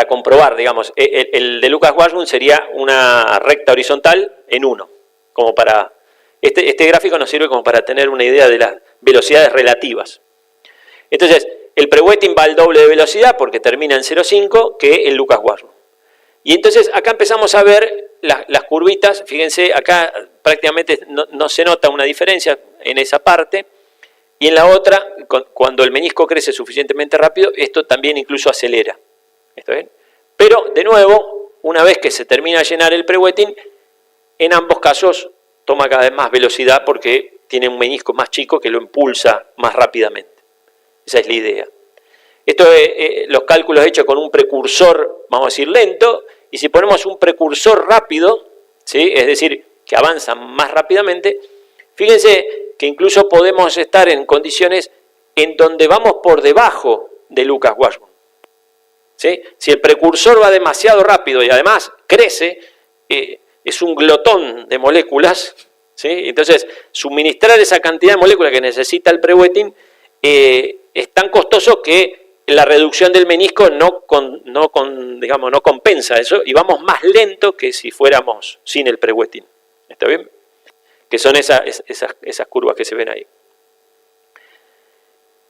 comprobar, digamos, el de Lucas Washburn sería una recta horizontal en 1, como para, este gráfico nos sirve como para tener una idea de las velocidades relativas. Entonces, el prewetting va al doble de velocidad porque termina en 0,5 que el Lucas Washburn. Y entonces acá empezamos a ver las curvitas, fíjense, acá prácticamente no se nota una diferencia en esa parte, y en la otra, cuando el menisco crece suficientemente rápido, esto también incluso acelera. ¿Está bien? Pero, de nuevo, una vez que se termina de llenar el prewetting, en ambos casos toma cada vez más velocidad porque tiene un menisco más chico que lo impulsa más rápidamente. Esa es la idea. Esto es los cálculos hechos con un precursor, vamos a decir, lento, y si ponemos un precursor rápido, ¿sí? Es decir, que avanza más rápidamente, fíjense que incluso podemos estar en condiciones en donde vamos por debajo de Lucas Washburn. ¿Sí? Si el precursor va demasiado rápido y además crece, es un glotón de moléculas, ¿sí? Entonces, suministrar esa cantidad de moléculas que necesita el prewetting es tan costoso que la reducción del menisco no compensa eso, y vamos más lento que si fuéramos sin el prewetting. ¿Está bien? Que son esas curvas que se ven ahí.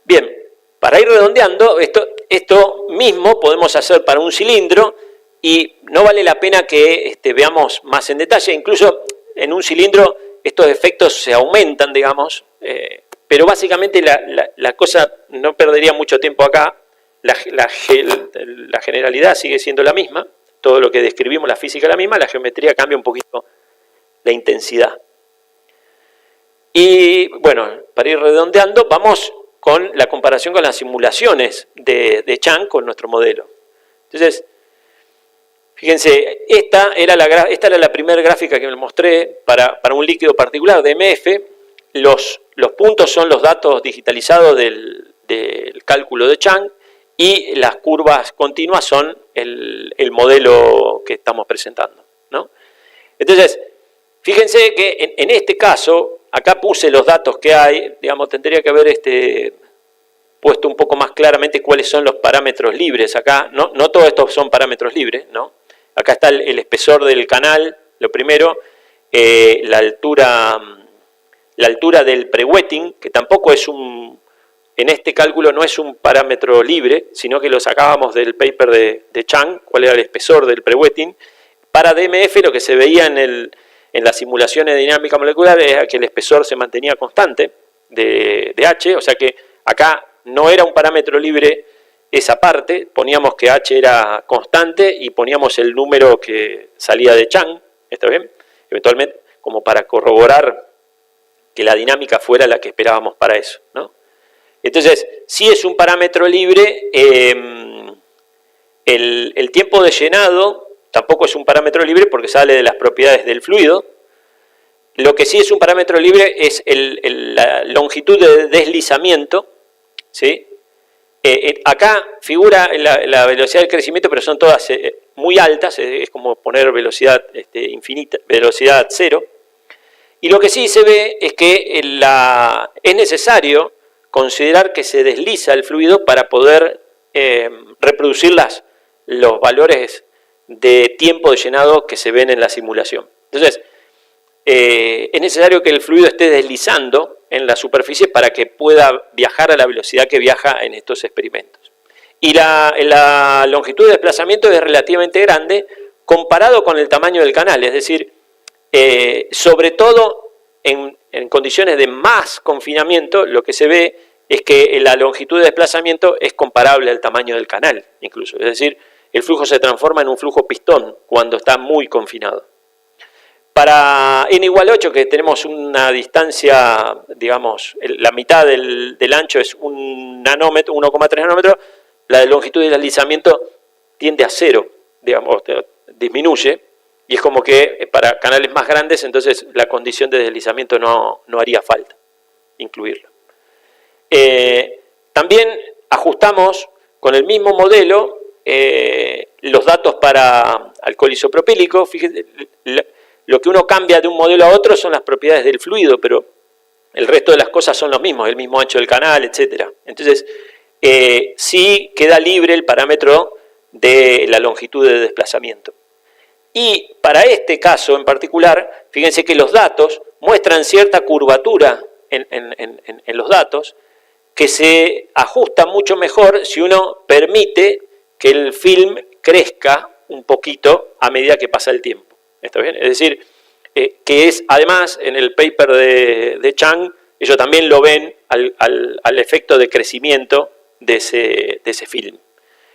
Bien, para ir redondeando, esto mismo podemos hacer para un cilindro, y no vale la pena que veamos más en detalle. Incluso en un cilindro estos efectos se aumentan, digamos, pero básicamente la cosa no perdería mucho tiempo acá. La generalidad sigue siendo la misma, todo lo que describimos, la física es la misma, la geometría cambia un poquito la intensidad. Y bueno, para ir redondeando, vamos con la comparación con las simulaciones de Chang con nuestro modelo. Entonces, fíjense, esta era la primera gráfica que me mostré para un líquido particular de MF. Los puntos son los datos digitalizados del cálculo de Chang, y las curvas continuas son el modelo que estamos presentando, ¿no? Entonces, fíjense que en este caso, acá puse los datos que hay, digamos, tendría que haber puesto un poco más claramente cuáles son los parámetros libres. Acá, no todos estos son parámetros libres, ¿no? Acá está el espesor del canal, lo primero, la altura del prewetting, que tampoco es en este cálculo no es un parámetro libre, sino que lo sacábamos del paper de Chang, cuál era el espesor del prewetting. Para DMF lo que se veía en las simulaciones de dinámica molecular era que el espesor se mantenía constante de H, o sea que acá no era un parámetro libre esa parte, poníamos que H era constante y poníamos el número que salía de Chang, ¿está bien? Eventualmente, como para corroborar que la dinámica fuera la que esperábamos para eso, ¿no? Entonces, si es un parámetro libre, el tiempo de llenado tampoco es un parámetro libre porque sale de las propiedades del fluido. Lo que sí es un parámetro libre es la longitud de deslizamiento, ¿sí? Acá figura la velocidad del crecimiento, pero son todas muy altas, es como poner velocidad infinita, velocidad cero. Y lo que sí se ve es que es necesario considerar que se desliza el fluido para poder reproducir los valores de tiempo de llenado que se ven en la simulación. Entonces, es necesario que el fluido esté deslizando en la superficie para que pueda viajar a la velocidad que viaja en estos experimentos. Y la longitud de desplazamiento es relativamente grande comparado con el tamaño del canal, es decir, sobre todo en condiciones de más confinamiento, lo que se ve es que la longitud de desplazamiento es comparable al tamaño del canal, incluso. Es decir, el flujo se transforma en un flujo pistón cuando está muy confinado. Para n igual a 8, que tenemos una distancia, digamos, la mitad del ancho es 1 nanómetro, 1,3 nanómetros, la de longitud de deslizamiento tiende a 0, digamos, disminuye, y es como que para canales más grandes, entonces la condición de deslizamiento no haría falta incluirlo. También ajustamos con el mismo modelo los datos para alcohol isopropílico. Fíjense, lo que uno cambia de un modelo a otro son las propiedades del fluido, pero el resto de las cosas son los mismos, el mismo ancho del canal, etc. Entonces, sí queda libre el parámetro de la longitud de desplazamiento. Y para este caso en particular, fíjense que los datos muestran cierta curvatura en los datos, que se ajusta mucho mejor si uno permite que el film crezca un poquito a medida que pasa el tiempo. ¿Está bien? Es decir, que es además en el paper de Chang, ellos también lo ven al efecto de crecimiento de ese film.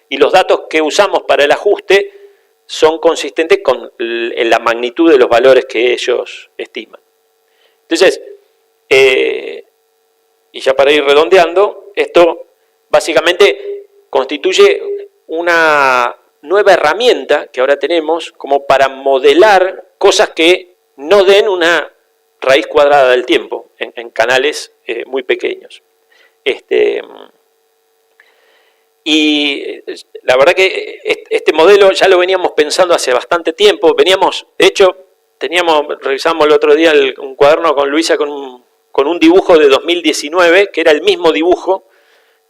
Y los datos que usamos para el ajuste son consistentes con la magnitud de los valores que ellos estiman. Entonces, y ya para ir redondeando, esto básicamente constituye una nueva herramienta que ahora tenemos como para modelar cosas que no den una raíz cuadrada del tiempo en canales muy pequeños. Y la verdad que este modelo ya lo veníamos pensando hace bastante tiempo. De hecho, revisamos el otro día un cuaderno con Luisa con un dibujo de 2019, que era el mismo dibujo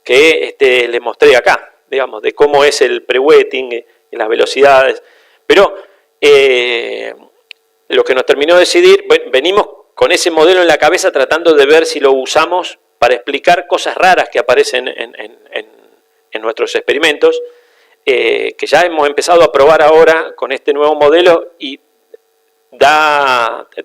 que le mostré acá, digamos, de cómo es el pre-wetting, las velocidades. Pero lo que nos terminó de decidir, venimos con ese modelo en la cabeza tratando de ver si lo usamos para explicar cosas raras que aparecen en nuestros experimentos, que ya hemos empezado a probar ahora con este nuevo modelo y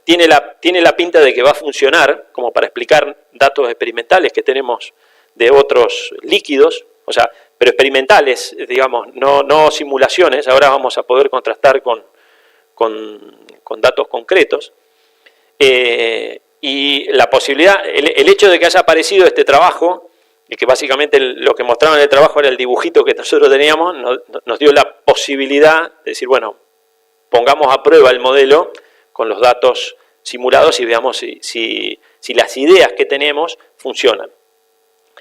tiene la pinta de que va a funcionar como para explicar datos experimentales que tenemos de otros líquidos, o sea, pero experimentales, digamos, no simulaciones. Ahora vamos a poder contrastar con datos concretos. Y la posibilidad, el hecho de que haya aparecido este trabajo, y que básicamente lo que mostraba en el trabajo era el dibujito que nosotros teníamos, nos dio la posibilidad de decir, bueno, pongamos a prueba el modelo con los datos simulados y veamos si las ideas que tenemos funcionan.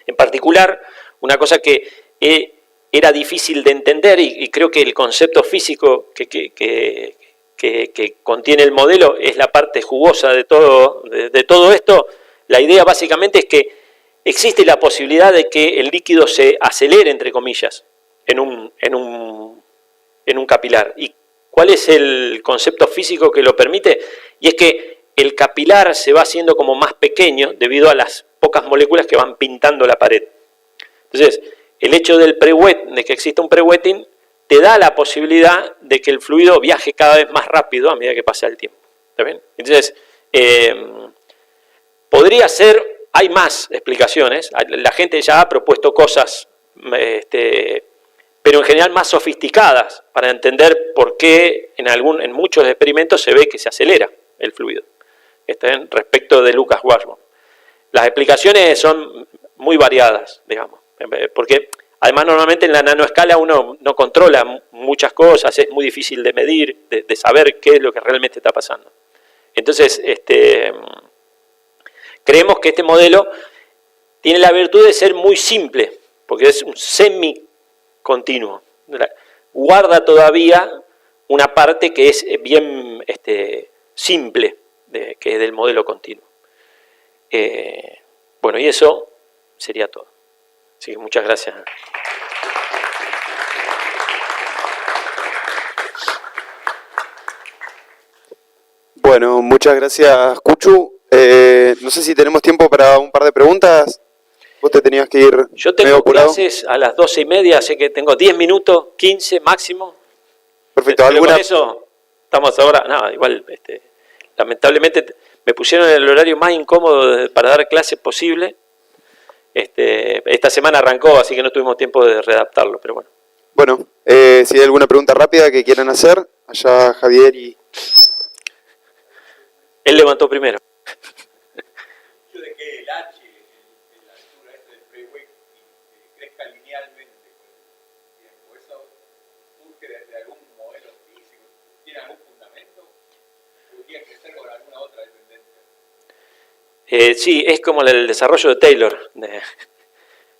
En particular, una cosa que era difícil de entender, y creo que el concepto físico que contiene el modelo es la parte jugosa de todo esto. La idea básicamente es que existe la posibilidad de que el líquido se acelere, entre comillas, en un capilar. ¿Y cuál es el concepto físico que lo permite? Y es que el capilar se va haciendo como más pequeño debido a las pocas moléculas que van pintando la pared. Entonces, el hecho del de que exista un pre-wetting, te da la posibilidad de que el fluido viaje cada vez más rápido a medida que pasa el tiempo. ¿Está bien? Entonces, podría ser... Hay más explicaciones, la gente ya ha propuesto cosas, pero en general más sofisticadas, para entender por qué en muchos experimentos se ve que se acelera el fluido, respecto de Lucas Washburn. Las explicaciones son muy variadas, digamos, porque además normalmente en la nanoescala uno no controla muchas cosas, es muy difícil de medir, de saber qué es lo que realmente está pasando. Entonces, creemos que este modelo tiene la virtud de ser muy simple, porque es un semi-continuo. Guarda todavía una parte que es bien simple, que es del modelo continuo. Bueno, y eso sería todo. Así que muchas gracias. Bueno, muchas gracias, Cuchu. No sé si tenemos tiempo para un par de preguntas. Vos te tenías que ir. Yo tengo clases a las 12:30, así que tengo 10 minutos, 15 máximo. Perfecto. Pero ¿Alguna? con eso estamos ahora. No, igual, lamentablemente me pusieron en el horario más incómodo para dar clases posible. Esta semana arrancó, así que no tuvimos tiempo de readaptarlo, pero bueno. Bueno, si hay alguna pregunta rápida que quieran hacer, allá Javier y... Él levantó primero. De que el H, la altura del pre-wake, crezca linealmente con el tiempo. ¿Eso surge desde algún modelo físico? ¿Tiene algún fundamento? ¿O tiene que crecer con alguna otra dependencia? Sí, es como el desarrollo de Taylor.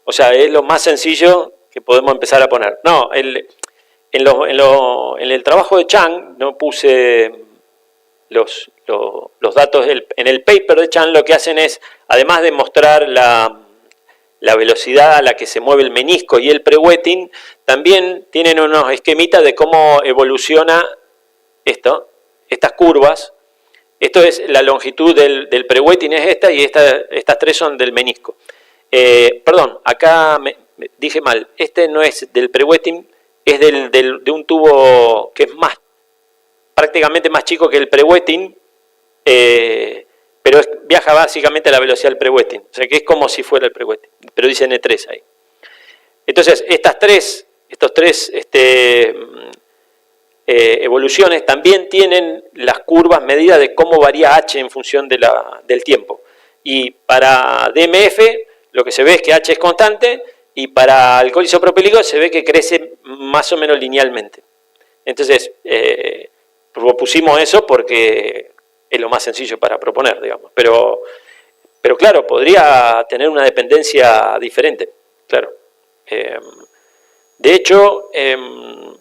O sea, es lo más sencillo que podemos empezar a poner. No, en el trabajo de Chang no puse los datos. En el paper de Chang lo que hacen es, además de mostrar la velocidad a la que se mueve el menisco y el pre-wetting, también tienen unos esquemitas de cómo evoluciona estas curvas. Esto es la longitud del pre-wetting, es esta, y estas tres son del menisco. Perdón, acá me dije mal. Este no es del pre-wetting, es de un tubo que es prácticamente más chico que el pre-wetting, pero viaja básicamente a la velocidad del pre-wetting. O sea que es como si fuera el pre-wetting, pero dice N3 ahí. Entonces, estos tres evoluciones también tienen las curvas medidas de cómo varía H en función del tiempo. Y para DMF lo que se ve es que H es constante, y para alcohol isopropílico se ve que crece más o menos linealmente. Entonces, propusimos eso porque es lo más sencillo para proponer, digamos. Pero claro, podría tener una dependencia diferente, claro. De hecho, en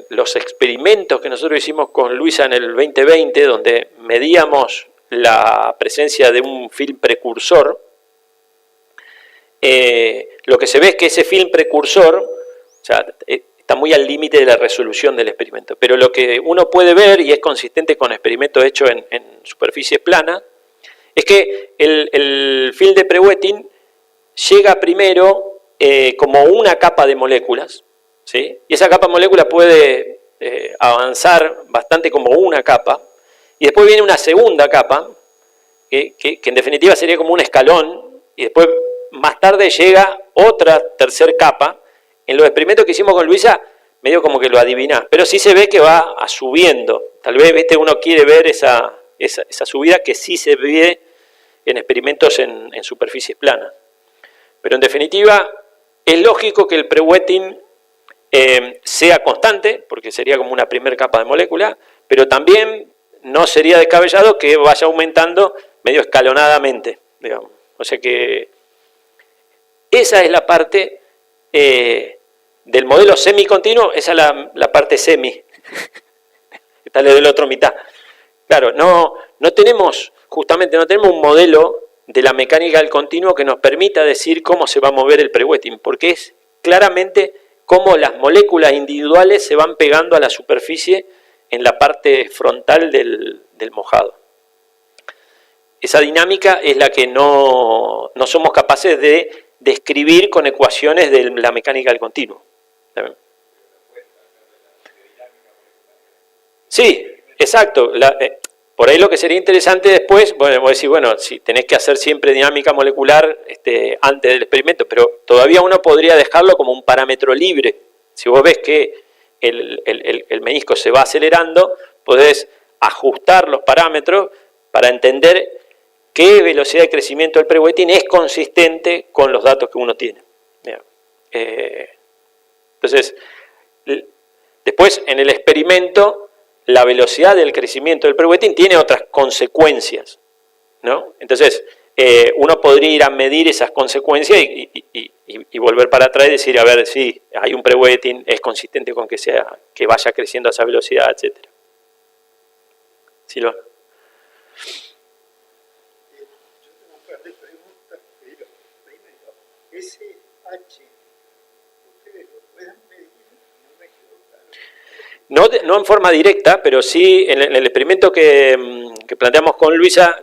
los experimentos que nosotros hicimos con Luisa en el 2020, donde medíamos la presencia de un film precursor, lo que se ve es que ese film precursor, o sea, está muy al límite de la resolución del experimento, pero lo que uno puede ver, y es consistente con experimentos hechos en superficies planas, es que el film de pre-wetting llega primero como una capa de moléculas, ¿sí? Y esa capa de moléculas puede avanzar bastante como una capa, y después viene una segunda capa, que en definitiva sería como un escalón, y después más tarde llega otra tercera capa. En los experimentos que hicimos con Luisa, medio como que lo adivinás, pero sí se ve que va subiendo. Tal vez uno quiere ver esa subida que sí se ve en experimentos en superficies planas. Pero en definitiva, es lógico que el pre-wetting sea constante, porque sería como una primera capa de molécula, pero también no sería descabellado que vaya aumentando medio escalonadamente, digamos. O sea que esa es la parte del modelo semicontinuo, esa es la parte semi. Está la de la otra mitad. Claro, no tenemos un modelo de la mecánica del continuo que nos permita decir cómo se va a mover el pre-wetting, porque es claramente cómo las moléculas individuales se van pegando a la superficie en la parte frontal del mojado. Esa dinámica es la que no somos capaces de describir con ecuaciones de la mecánica del continuo. Sí, exacto. Por ahí lo que sería interesante después, bueno, voy a decir, bueno, si tenés que hacer siempre dinámica molecular antes del experimento, pero todavía uno podría dejarlo como un parámetro libre. Si vos ves que el menisco se va acelerando, podés ajustar los parámetros para entender qué velocidad de crecimiento del pre-wetting es consistente con los datos que uno tiene. Entonces, después en el experimento, la velocidad del crecimiento del pre-wetting tiene otras consecuencias, ¿no? Entonces, uno podría ir a medir esas consecuencias y volver para atrás y decir, a ver, si hay un pre-wetting, es consistente con que vaya creciendo a esa velocidad, etc. Silvana. Yo tengo un par de preguntas, pero primero, ese H, ¿ustedes lo pueden medir? No me quedó claro. No en forma directa, pero sí en el experimento que planteamos con Luisa,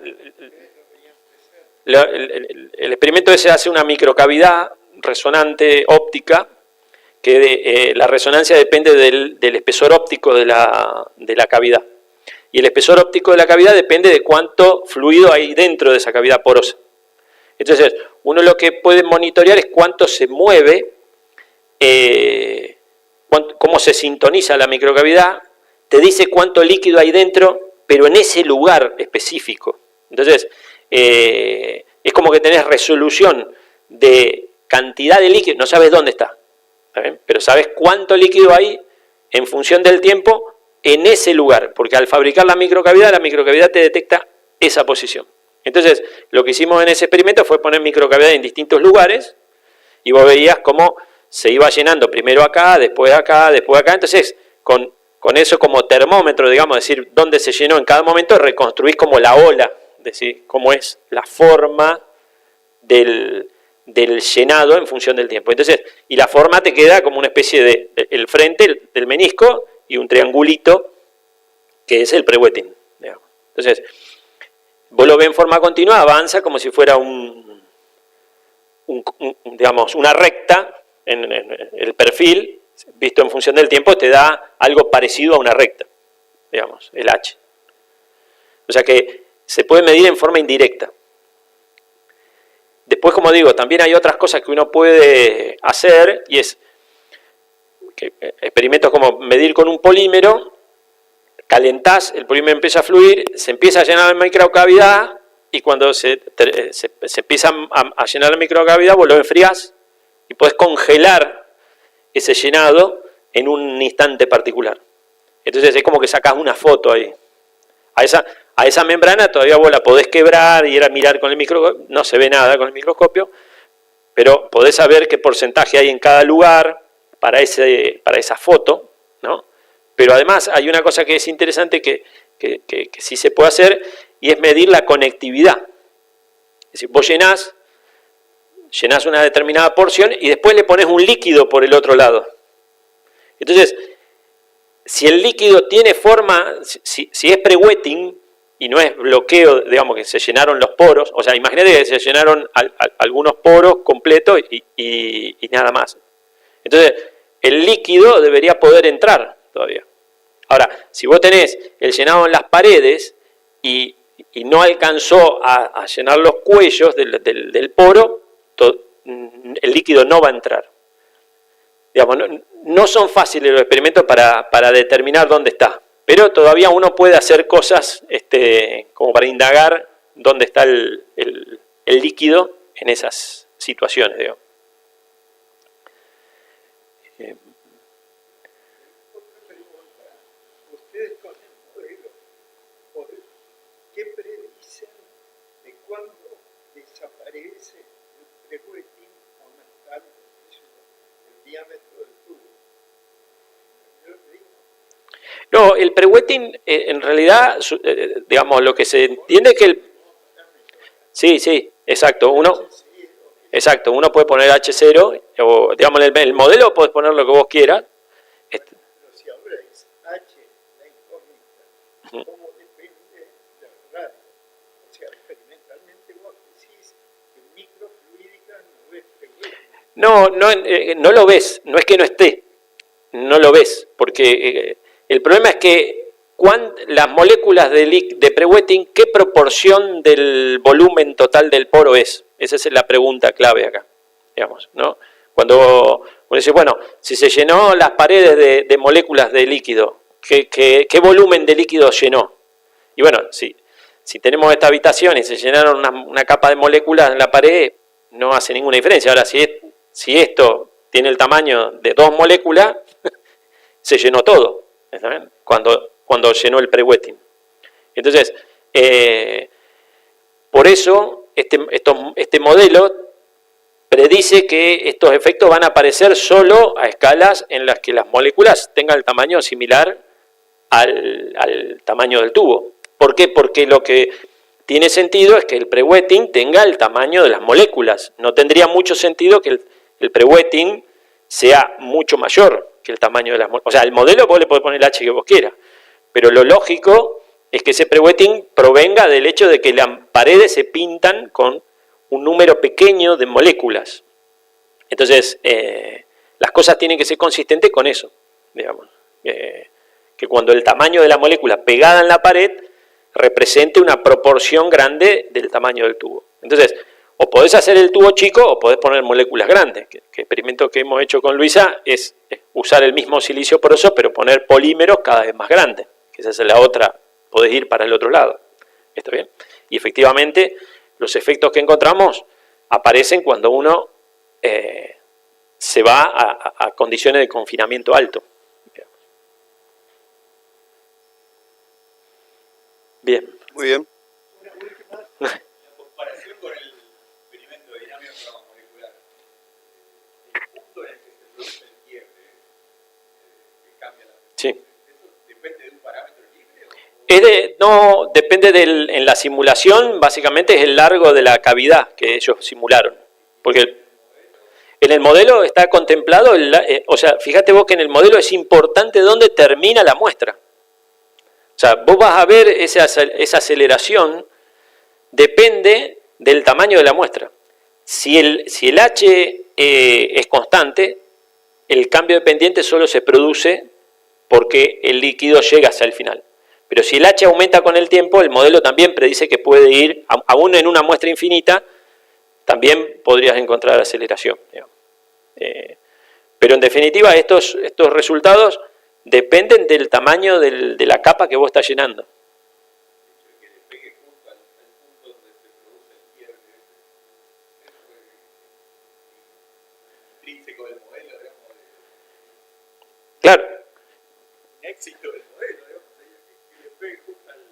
el experimento ese hace una microcavidad resonante óptica, que la resonancia depende del espesor óptico de la cavidad. Y el espesor óptico de la cavidad depende de cuánto fluido hay dentro de esa cavidad porosa. Entonces, uno lo que puede monitorear es cuánto se mueve, cómo se sintoniza la microcavidad, te dice cuánto líquido hay dentro, pero en ese lugar específico. Entonces, es como que tenés resolución de cantidad de líquido, no sabes dónde está, pero sabes cuánto líquido hay en función del tiempo en ese lugar, porque al fabricar la microcavidad te detecta esa posición. Entonces, lo que hicimos en ese experimento fue poner microcavidad en distintos lugares, y vos veías cómo se iba llenando primero acá, después acá, después acá. Entonces, con eso como termómetro, digamos, decir dónde se llenó en cada momento, reconstruís como la ola, decir cómo es la forma del llenado en función del tiempo. Entonces, y la forma te queda como una especie de el frente del menisco y un triangulito que es el pre-wetting. Entonces, vos lo ves en forma continua, avanza como si fuera digamos, una recta en el perfil, visto en función del tiempo, te da algo parecido a una recta, digamos, el H. O sea que se puede medir en forma indirecta. Después, como digo, también hay otras cosas que uno puede hacer, y es que experimentos como medir con un polímero, calentás, el polímero empieza a fluir, se empieza a llenar la microcavidad, y cuando se empieza a llenar la microcavidad, vos lo enfriás y podés congelar ese llenado en un instante particular. Entonces es como que sacás una foto ahí. A esa membrana todavía vos la podés quebrar y ir a mirar con el microscopio, no se ve nada con el microscopio, pero podés saber qué porcentaje hay en cada lugar para esa foto, ¿no? Pero además hay una cosa que es interesante que sí se puede hacer, y es medir la conectividad. Es decir, vos llenás una determinada porción y después le pones un líquido por el otro lado. Entonces, si el líquido tiene forma, si es pre-wetting y no es bloqueo, digamos que se llenaron los poros, o sea, imagínate que se llenaron algunos poros completos y nada más. Entonces, el líquido debería poder entrar todavía. Ahora, si vos tenés el llenado en las paredes y no alcanzó a llenar los cuellos del poro, el líquido no va a entrar. Digamos, no son fáciles los experimentos para determinar dónde está, pero todavía uno puede hacer cosas como para indagar dónde está el líquido en esas situaciones, digamos. Otra pregunta. Ustedes con el modelo, ¿qué predicen de cuándo desaparece el pre-wetting aumentando el diámetro del tubo? No, el pre-wetting en realidad, digamos, lo que se entiende es que sí, exacto, uno puede poner H0, o digamos en el modelo podés poner lo que vos quieras. Pero si ahora es H, la incógnita, ¿cómo depende del radio? O sea, experimentalmente vos decís que microfluídica no es pre-wetting. No lo ves, no es que no esté, no lo ves, porque el problema es que las moléculas de pre-wetting, ¿qué proporción del volumen total del poro es? Esa es la pregunta clave acá, digamos, ¿no? Cuando uno dice, bueno, si se llenó las paredes de moléculas de líquido, ¿qué volumen de líquido llenó? Y bueno, si tenemos esta habitación y se llenaron una capa de moléculas en la pared, no hace ninguna diferencia. Ahora, si esto tiene el tamaño de 2 moléculas, se llenó todo, ¿saben? Cuando llenó el pre-wetting. Entonces, por eso este modelo predice que estos efectos van a aparecer solo a escalas en las que las moléculas tengan el tamaño similar al tamaño del tubo. ¿Por qué? Porque lo que tiene sentido es que el pre-wetting tenga el tamaño de las moléculas. No tendría mucho sentido que el pre-wetting sea mucho mayor que el tamaño de las moléculas. O sea, el modelo vos le podés poner el H que vos quieras, pero lo lógico es que ese pre-wetting provenga del hecho de que las paredes se pintan con un número pequeño de moléculas. Entonces, las cosas tienen que ser consistentes con eso, digamos. Que cuando el tamaño de la molécula pegada en la pared represente una proporción grande del tamaño del tubo. Entonces, o podés hacer el tubo chico o podés poner moléculas grandes. Que experimento que hemos hecho con Luisa es usar el mismo silicio poroso, pero poner polímeros cada vez más grandes. Que esa es la otra, podés ir para el otro lado. ¿Está bien? Y efectivamente, los efectos que encontramos aparecen cuando uno se va a condiciones de confinamiento alto. Bien. Muy bien. Una última. La comparación con el experimento de dinámica molecular, el punto en el que se produce el quiebre, que cambia la Sí. ¿eso depende de un parámetro libre? No, depende en la simulación, básicamente es el largo de la cavidad que ellos simularon. Porque en el modelo está contemplado, o sea, fíjate vos que en el modelo es importante dónde termina la muestra. O sea, vos vas a ver esa aceleración, depende del tamaño de la muestra. Si el H es constante, el cambio de pendiente solo se produce porque el líquido llega hacia el final. Pero si el H aumenta con el tiempo, el modelo también predice que puede ir, aún en una muestra infinita, también podrías encontrar aceleración. Pero en definitiva, estos resultados dependen del tamaño de la capa que vos estás llenando. Que le pegue justo al punto donde se produce el quiebre, eso es intrínseco del modelo, digamos, Claro, el éxito del modelo, digamos, que le pegue justo al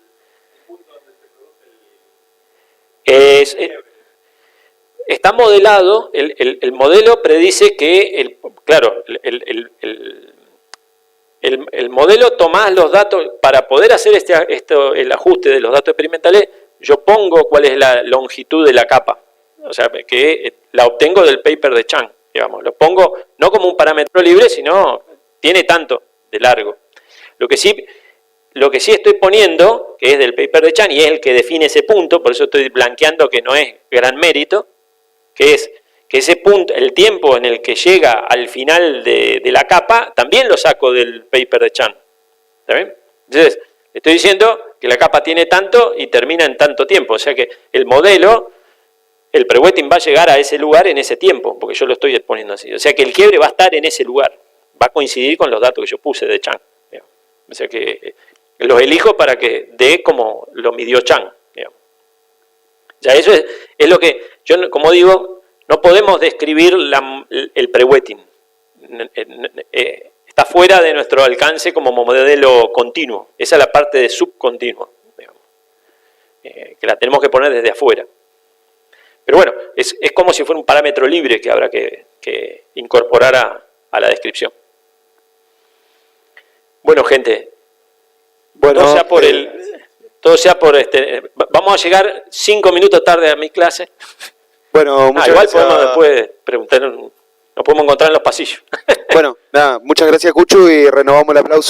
punto donde se produce el quiebre. está modelado, el modelo predice que, claro, el modelo tomás los datos, para poder hacer el ajuste de los datos experimentales, yo pongo cuál es la longitud de la capa, o sea, que la obtengo del paper de Chang, digamos, lo pongo no como un parámetro libre, sino tiene tanto de largo. Lo que sí estoy poniendo, que es del paper de Chang, y es el que define ese punto, por eso estoy blanqueando que no es gran mérito, que es que ese punto, el tiempo en el que llega al final de la capa, también lo saco del paper de Chang. ¿Está bien? Entonces, estoy diciendo que la capa tiene tanto y termina en tanto tiempo. O sea que el modelo, el pre-wetting va a llegar a ese lugar en ese tiempo, porque yo lo estoy exponiendo así. O sea que el quiebre va a estar en ese lugar. Va a coincidir con los datos que yo puse de Chang. O sea que los elijo para que dé como lo midió Chang. Ya eso es lo que, yo como digo, no podemos describir el pre-wetting. Está fuera de nuestro alcance como modelo continuo. Esa es la parte de subcontinuo, que la tenemos que poner desde afuera. Pero bueno, es como si fuera un parámetro libre que habrá que incorporar a la descripción. Bueno, gente, todo sea por vamos a llegar 5 minutos tarde a mi clase. Bueno, muchas igual gracias. podemos después preguntar, nos podemos encontrar en los pasillos. Bueno, nada, muchas gracias, Cuchu, y renovamos el aplauso.